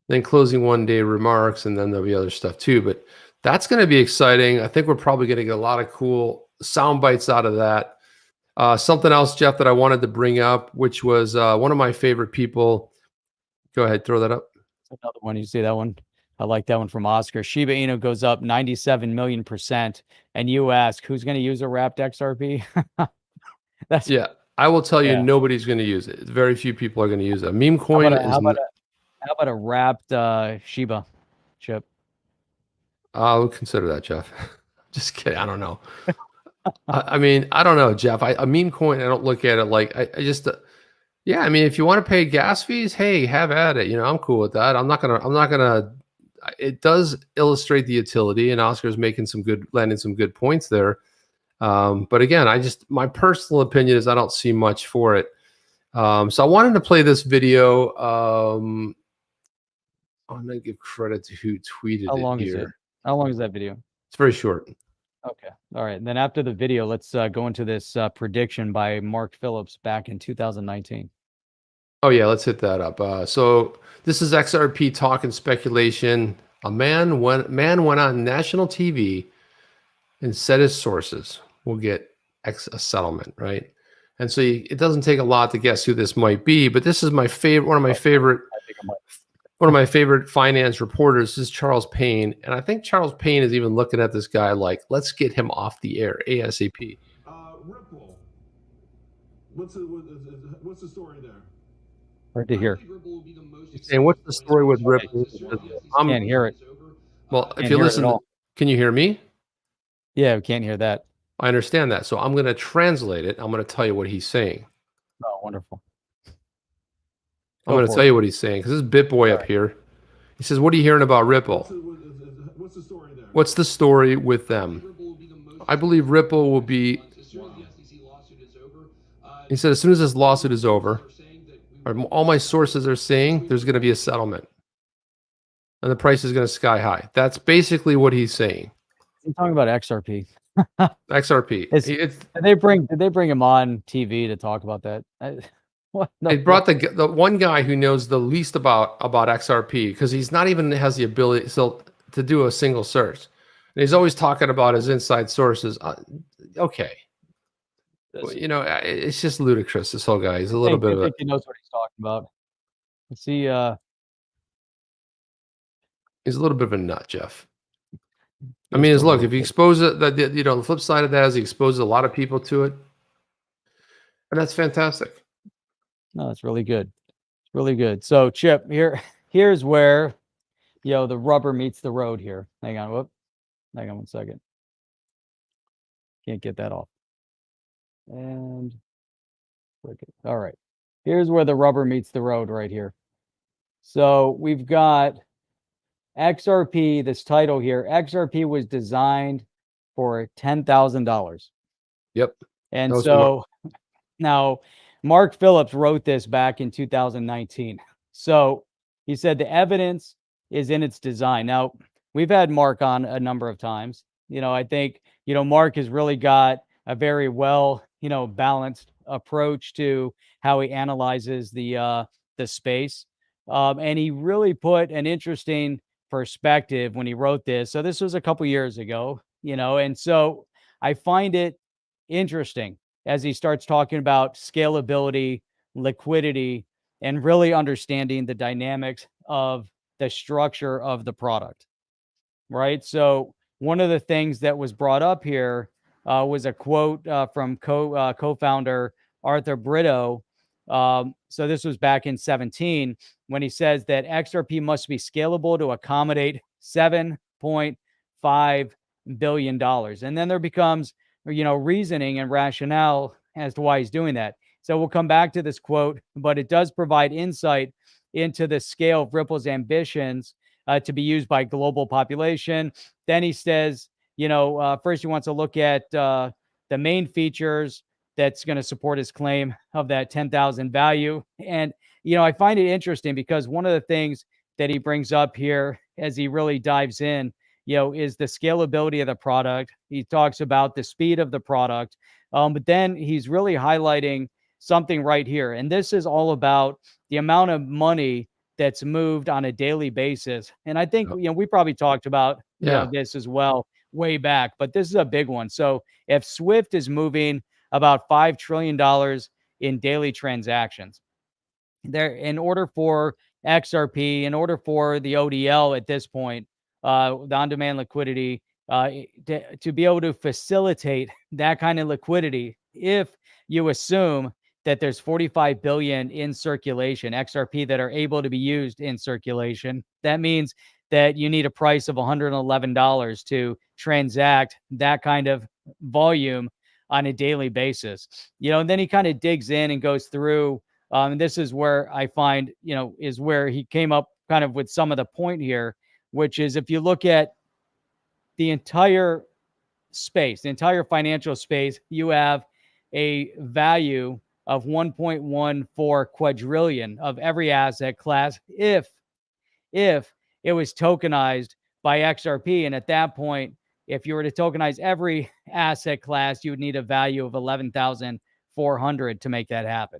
then closing 1-day remarks, and then there'll be other stuff too. But that's going to be exciting. I think we're probably going to get a lot of cool sound bites out of that. Something else, Jeff, that I wanted to bring up, which was one of my favorite people. Go ahead, throw that up.
Another one. You see that one? I like that one from Oscar. Shiba Inu goes up 97 million %. And you ask, who's going to use a wrapped XRP? That's
Yeah. I will tell you,
Yeah.
nobody's going to use it. Very few people are going to use it. Meme coin is.
How about a wrapped Shiba chip?
I'll consider that, Jeff. Just kidding. I don't know. I mean, I don't know, Jeff. A meme coin, I don't look at it like I just. Yeah, I mean, if you want to pay gas fees, hey, have at it. You know, I'm cool with that. I'm not gonna. It does illustrate the utility, and Oscar's landing some good points there. But again, my personal opinion is I don't see much for it. So I wanted to play this video. I'm gonna give credit to who tweeted
How long
it
is
here.
it? How long is that video?
It's very short.
Okay. All right. And then after the video, let's go into this prediction by Mark Phillips back in 2019.
Oh yeah, let's hit that up. So this is XRP talk and speculation. A man went on national TV and said his sources will get a settlement, right? And so it doesn't take a lot to guess who this might be, but this is one of my favorite finance reporters. This is Charles Payne, and I think Charles Payne is even looking at this guy like, let's get him off the air ASAP.
Ripple. What's the story there?
Hard to hear.
And what's the story with Ripple?
I can't hear it.
Well, if you listen, can you hear me?
Yeah, we can't hear that.
I understand that. So I'm going to translate it. I'm going to tell you what he's saying.
Oh, wonderful.
I'm going to tell you what he's saying because this is BitBoy up here. He says, what are you hearing about Ripple?
What's the story there?
What's the story with them? I believe Ripple will be. He said, as soon as this lawsuit is over, all my sources are saying there's going to be a settlement. And the price is going to sky high. That's basically what he's saying.
I'm talking about XRP.
XRP.
Did they bring him on TV to talk about that? What? No,
they brought the one guy who knows the least about XRP because he's not even has the ability to do a single search. And he's always talking about his inside sources. Okay. Well, you know, it's just ludicrous. This whole guy. He's a little bit of
he knows what he's talking about.
He's a little bit of a nut, Jeff. I mean, look, if you expose it, the flip side of that is he exposes a lot of people to it, and that's fantastic.
No, it's really good. It's really good. So, Chip, here's where, the rubber meets the road here. Hang on, hang on 1 second. Can't get that off. And all right, here's where the rubber meets the road right here. So we've got XRP, this title here. XRP was designed for $10,000.
Yep.
And so now Mark Phillips wrote this back in 2019. So he said the evidence is in its design. Now, we've had Mark on a number of times. I think, Mark has really got a very well, balanced approach to how he analyzes the space. And he really put an interesting perspective when he wrote this. So this was a couple years ago, and so I find it interesting as he starts talking about scalability, liquidity, and really understanding the dynamics of the structure of the product, right? So one of the things that was brought up here was a quote from co-founder Arthur Brito. So this was back in 2017 when he says that XRP must be scalable to accommodate $7.5 billion. And then there becomes, reasoning and rationale as to why he's doing that. So we'll come back to this quote, but it does provide insight into the scale of Ripple's ambitions to be used by global population. Then he says, first he wants to look at the main features that's going to support his claim of that 10,000 value. And, I find it interesting because one of the things that he brings up here as he really dives in, is the scalability of the product. He talks about the speed of the product, but then he's really highlighting something right here. And this is all about the amount of money that's moved on a daily basis. And I think,
Yep.
we probably talked about,
Yeah.
this as well way back, but this is a big one. So if Swift is moving about $5 trillion in daily transactions, there, in order for XRP, in order for the ODL at this point, the on-demand liquidity, to be able to facilitate that kind of liquidity, if you assume that there's 45 billion in circulation, XRP, that are able to be used in circulation, that means that you need a price of $111 to transact that kind of volume on a daily basis. And then he kind of digs in and goes through, and this is where I find, is where he came up kind of with some of the point here, which is, if you look at the entire space, the entire financial space, you have a value of 1.14 quadrillion of every asset class if it was tokenized by XRP. And at that point, if you were to tokenize every asset class, you would need a value of 11,400 to make that happen.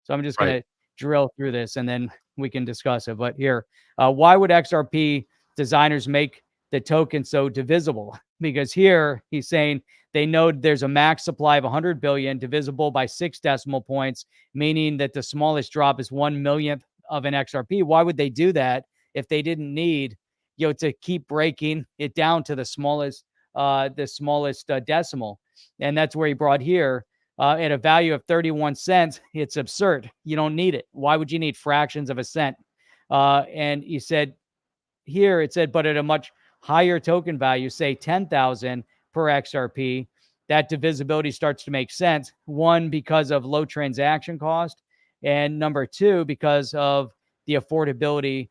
So I'm just going
Right.
to drill through this and then we can discuss it. But here, why would XRP designers make the token so divisible? Because here he's saying they know there's a max supply of 100 billion divisible by 6 decimal points, meaning that the smallest drop is 1/1,000,000th of an XRP. Why would they do that if they didn't need, to keep breaking it down to the smallest decimal? And that's where he brought here. At a value of 31 cents, it's absurd. You don't need it. Why would you need fractions of a cent? And he said here, it said, but at a much higher token value, say 10,000 per XRP, that divisibility starts to make sense. One, because of low transaction cost, and number two, because of the affordability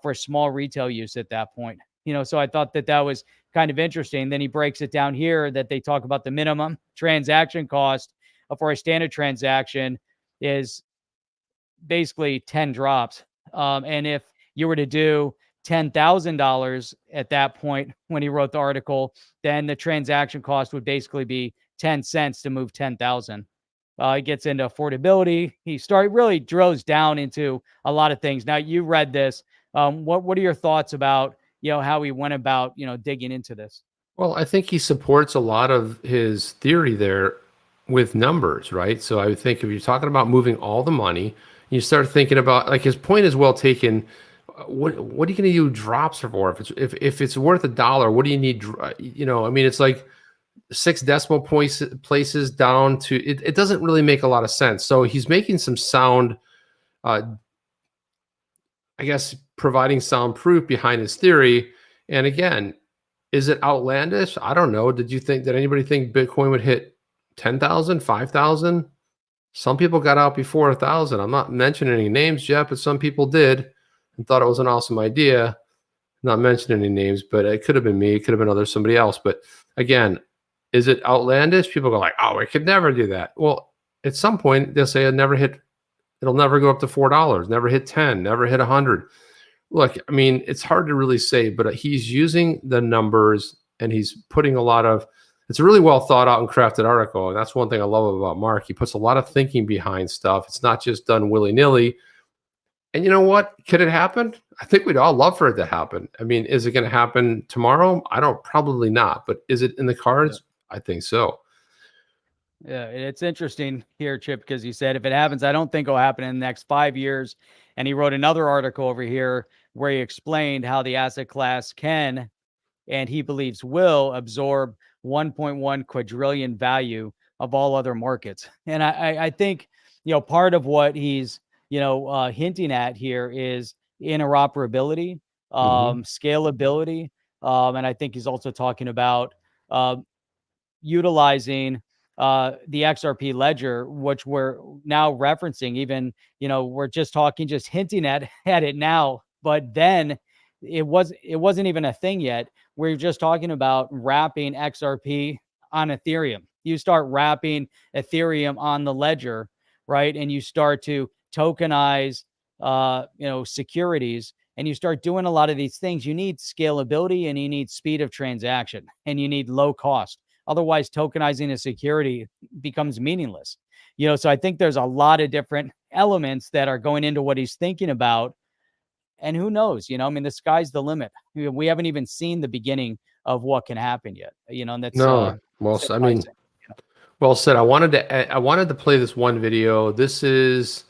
for small retail use at that point. So I thought that was kind of interesting. Then he breaks it down here that they talk about the minimum transaction cost for a standard transaction is basically 10 drops. And if you were to do $10,000 at that point when he wrote the article, then the transaction cost would basically be 10 cents to move 10,000. He gets into affordability. He really drills down into a lot of things. Now, you read this. What are your thoughts about, how he went about, digging into this?
Well, I think he supports a lot of his theory there with numbers, right? So I would think if you're talking about moving all the money, you start thinking about, like, his point is well taken. What are you going to use drops for? If it's worth $1, what do you need? I mean, it's like 6 decimal points places down to it. It doesn't really make a lot of sense. So he's making some sound, I guess, providing sound proof behind his theory. And again, is it outlandish? I don't know. Did anybody think Bitcoin would hit 10,000, 5,000? Some people got out before 1,000. I'm not mentioning any names yet, but some people did and thought it was an awesome idea. Not mentioning any names, but it could have been me. It could have been somebody else. But again, is it outlandish? People go like, oh, we could never do that. Well, at some point they'll say it'll never go up to $4, never hit 10, never hit 100. Look, I mean, it's hard to really say, but he's using the numbers and he's putting it's a really well thought out and crafted article. And that's one thing I love about Mark. He puts a lot of thinking behind stuff. It's not just done willy-nilly. And you know what? Could it happen? I think we'd all love for it to happen. I mean, is it going to happen tomorrow? Probably not. But is it in the cards? Yeah. I think so.
Yeah, it's interesting here, Chip, because he said if it happens, I don't think it'll happen in the next 5 years. And he wrote another article over here where he explained how the asset class can, and he believes will, absorb 1.1 quadrillion value of all other markets. And I think, part of what he's, hinting at here is interoperability, scalability. And I think he's also talking about utilizing the XRP ledger, which we're now referencing. Even, we're just hinting at it now, but then it wasn't even a thing yet. We're just talking about wrapping XRP on Ethereum. You start wrapping Ethereum on the ledger, right? And you start to tokenize, securities, and you start doing a lot of these things. You need scalability and you need speed of transaction and you need low cost. Otherwise, tokenizing a security becomes meaningless. So I think there's a lot of different elements that are going into what he's thinking about And who knows, I mean, the sky's the limit. We haven't even seen the beginning of what can happen yet, and that's,
No, well,
it's
I mean,
enticing.
well said. I wanted to play this one video. This is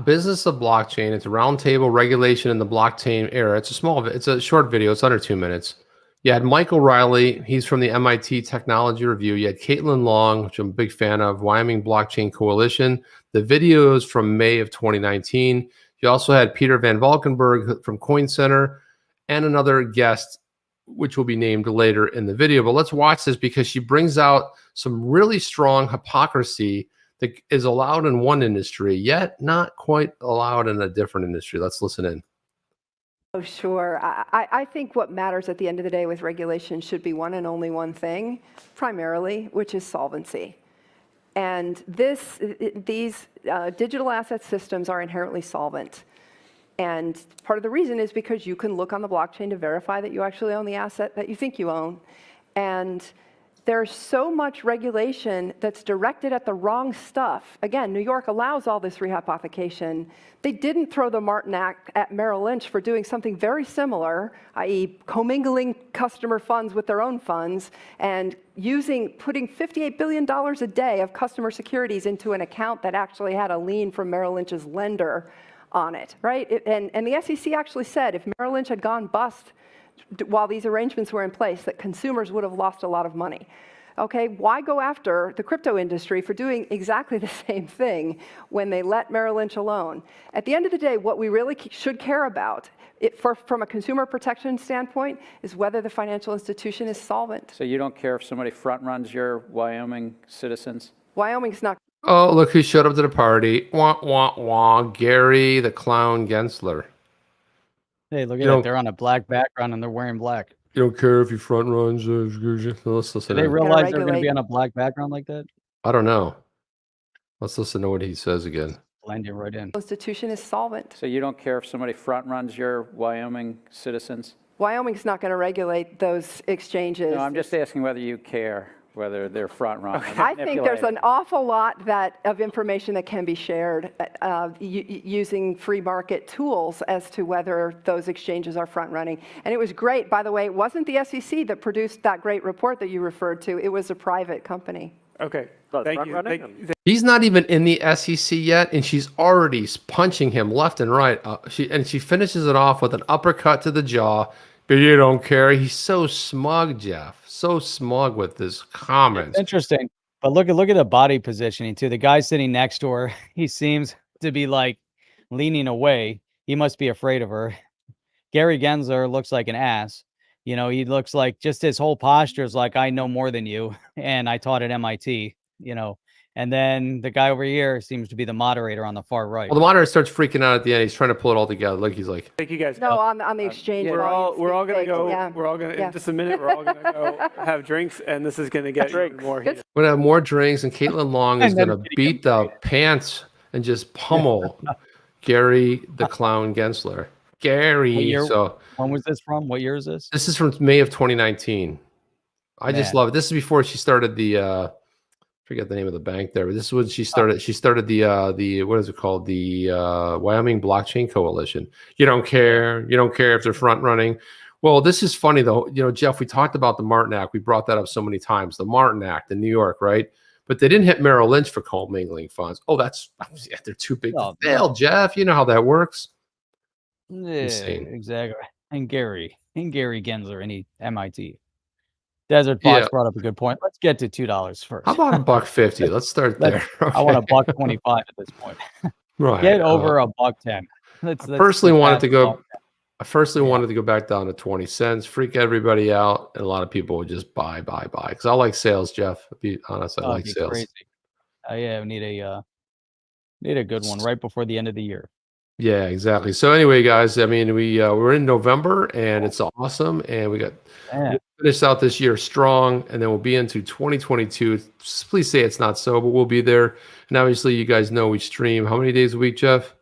business of blockchain. It's a roundtable regulation in the blockchain era. It's a short video. It's under 2 minutes. You had Michael Riley. He's from the MIT Technology Review. You had Caitlin Long, which I'm a big fan of, Wyoming Blockchain Coalition. The video is from May of 2019. You also had Peter Van Valkenburg from Coin Center and another guest, which will be named later in the video. But let's watch this because she brings out some really strong hypocrisy that is allowed in one industry, yet not quite allowed in a different industry. Let's listen in.
Oh, sure. I think what matters at the end of the day with regulation should be one and only one thing, primarily, which is solvency. And these digital asset systems are inherently solvent. And part of the reason is because you can look on the blockchain to verify that you actually own the asset that you think you own. And there's so much regulation that's directed at the wrong stuff. Again, New York allows all this rehypothecation. They didn't throw the Martin Act at Merrill Lynch for doing something very similar, i.e. commingling customer funds with their own funds and putting $58 billion a day of customer securities into an account that actually had a lien from Merrill Lynch's lender on it, right? And the SEC actually said if Merrill Lynch had gone bust while these arrangements were in place, that consumers would have lost a lot of money. Okay, why go after the crypto industry for doing exactly the same thing when they let Merrill Lynch alone? At the end of the day, what we really should care about, from a consumer protection standpoint, is whether the financial institution is solvent.
So you don't care if somebody front runs your Wyoming citizens?
Wyoming's not.
Oh, look who showed up to the party. Wah, wah, wah. Gary the Clown Gensler.
Hey, look at that. They're on a black background and they're wearing black.
You don't care if you front runs. Let's listen.
Do they realize they're going to be on a black background like that?
I don't know. Let's listen to what he says again.
Blending right in.
Institution is solvent.
So you don't care if somebody front runs your Wyoming citizens?
Wyoming's not going to regulate those exchanges.
No, I'm just asking whether you care whether they're front running.
I think there's an awful lot of information that can be shared using free market tools as to whether those exchanges are front running. And it was great, by the way, it wasn't the SEC that produced that great report that you referred to. It was a private company.
Okay, thank you.
He's not even in the SEC yet, and she's already punching him left and right. She finishes it off with an uppercut to the jaw. But you don't care. He's so smug, Jeff. So smug with his comments.
It's interesting. But look at the body positioning too. The guy sitting next to her, he seems to be like leaning away. He must be afraid of her. Gary Gensler looks like an ass. He looks like just his whole posture is like, I know more than you. And I taught at MIT, And then the guy over here seems to be the moderator on the far right.
Well, the moderator starts freaking out at the end. He's trying to pull it all together. Like he's like,
Thank you guys.
No, on the exchange.
We're all going to go.
Yeah.
We're all going to
Yeah.
in just a minute. We're all going to go have drinks, and this is going to get even more heated.
we're going to have more drinks, and Caitlin Long is going to beat the pants and just pummel Gary the Clown Gensler. Gary. So
when was this from? What year is this?
This is from May of 2019. I just love it. This is before she started the forget the name of the bank there, but this is when she started. She started the what is it called? The Wyoming Blockchain Coalition. You don't care. You don't care if they're front running. Well, this is funny though. Jeff, we talked about the Martin Act. We brought that up so many times. The Martin Act in New York, right? But they didn't hit Merrill Lynch for commingling funds. Oh, they're too big to fail, Jeff. You know how that works.
Yeah, exactly. And Gary Gensler and MIT. Desert Fox brought up a good point. Let's get to $2 first.
How about $1.50? Let's start there. Okay.
I want $1.25 at this point.
Right.
Get over $1.10.
I personally wanted to go back down to 20 cents, freak everybody out, and a lot of people would just buy. Because I like sales, Jeff. To be honest, I like sales.
Crazy. Yeah, we need a good one right before the end of the year.
Yeah, exactly. So anyway, guys, I mean, we're in November and it's awesome, and we got finished out this year strong, and then we'll be into 2022. Please say it's not so, but we'll be there. And obviously, you guys know we stream how many days a week, Jeff?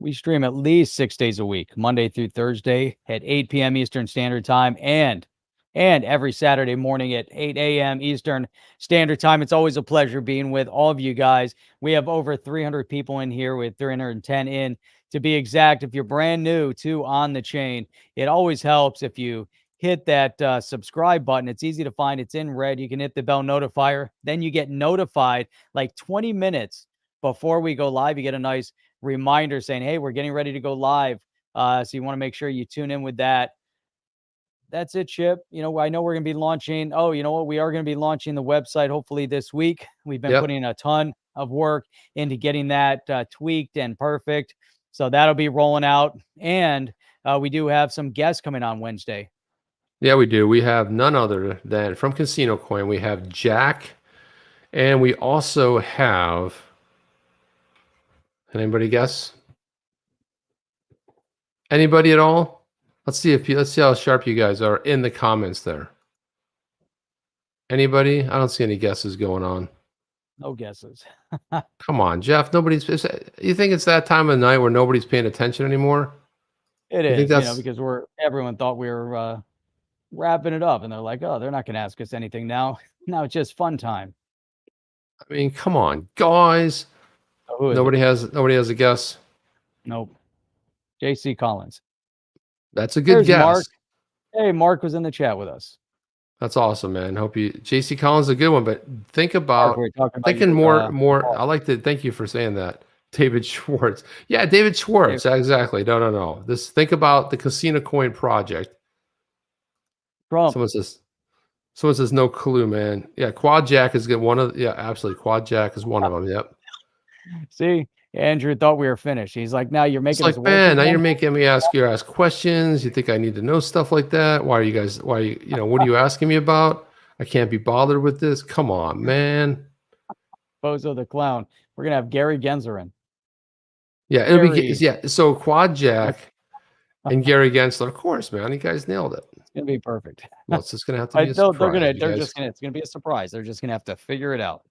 We stream at least 6 days a week, Monday through Thursday at 8 p.m. Eastern Standard Time, and every Saturday morning at 8 a.m. Eastern Standard Time. It's always a pleasure being with all of you guys. We have over 300 people in here with 310 in To be exact, if you're brand new to On the Chain, it always helps if you hit that subscribe button. It's easy to find. It's in red. You can hit the bell notifier. Then you get notified like 20 minutes before we go live. You get a nice reminder saying, hey, we're getting ready to go live. So you want to make sure you tune in with that. That's it, Chip. You know, I know we're going to be launching. Oh, you know what? We are going to be launching the website hopefully this week. We've been putting a ton of work into getting that tweaked and perfect. So that'll be rolling out. And we do have some guests coming on Wednesday.
Yeah, we do. We have none other than from Casino Coin. We have Jack, and we also have. Can anybody guess? Anybody at all? Let's see how sharp you guys are in the comments there. Anybody? I don't see any guesses going on.
No guesses.
Come on, Jeff. You think it's that time of night where nobody's paying attention anymore?
It is, because everyone thought we were wrapping it up, and they're like, oh, they're not going to ask us anything now. Now it's just fun time.
I mean, come on, guys. Nobody has a guess.
Nope. JC Collins.
That's a good guess.
Mark. Hey, Mark was in the chat with us.
That's awesome, man. Hope you. JC Collins is a good one, but think about thinking more. Thank you for saying that. David Schwartz. Yeah, David Schwartz. Exactly. No. Think about the Casino Coin project.
Trump.
Someone says no clue, man. Yeah, Quad Jack is good. Absolutely. Quad Jack is one of them. Yep.
See, Andrew thought we were finished. He's like, now you're making
us man, now you're making me ask questions. You think I need to know stuff like that? What are you asking me about? I can't be bothered with this. Come on, man.
Bozo the Clown. We're gonna have Gary Gensler.
Yeah, so Quad Jack and Gary Gensler, of course, man. You guys nailed it.
It's gonna be perfect.
Well, it's just gonna have to be a surprise.
It's gonna be a surprise. They're just gonna have to figure it out.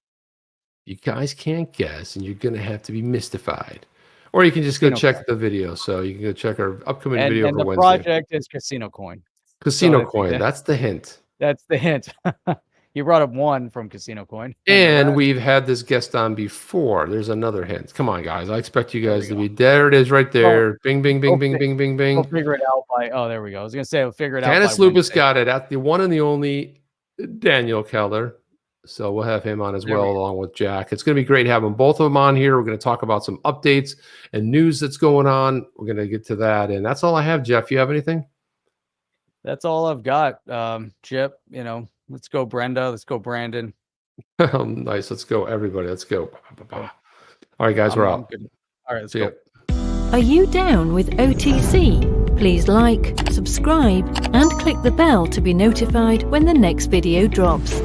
You guys can't guess, and you're gonna have to be mystified. Or you can just go check the video. So you can go check our upcoming video for Wednesday.
And the project is Casino Coin.
Casino Coin. That's the hint.
That's the hint. You brought up one from Casino Coin.
And we've had this guest on before. There's another hint. Come on, guys. I expect you guys to be there. It is right there. Bing, bing, bing, bing, bing, bing, bing.
We'll figure it out by. Oh, there we go. I was gonna say we'll figure it out.
Canis Lupus got it at the one and the only Daniel Keller. So we'll have him on as well, along with Jack. It's going to be great having both of them on here. We're going to talk about some updates and news that's going on. We're going to get to that. And that's all I have, Jeff. You have anything?
That's all I've got, Chip. Let's go, Brenda. Let's go, Brandon.
Nice. Let's go, everybody. Let's go. All right, guys, we're out.
All right, let's go.
Are you down with OTC? Please like, subscribe, and click the bell to be notified when the next video drops.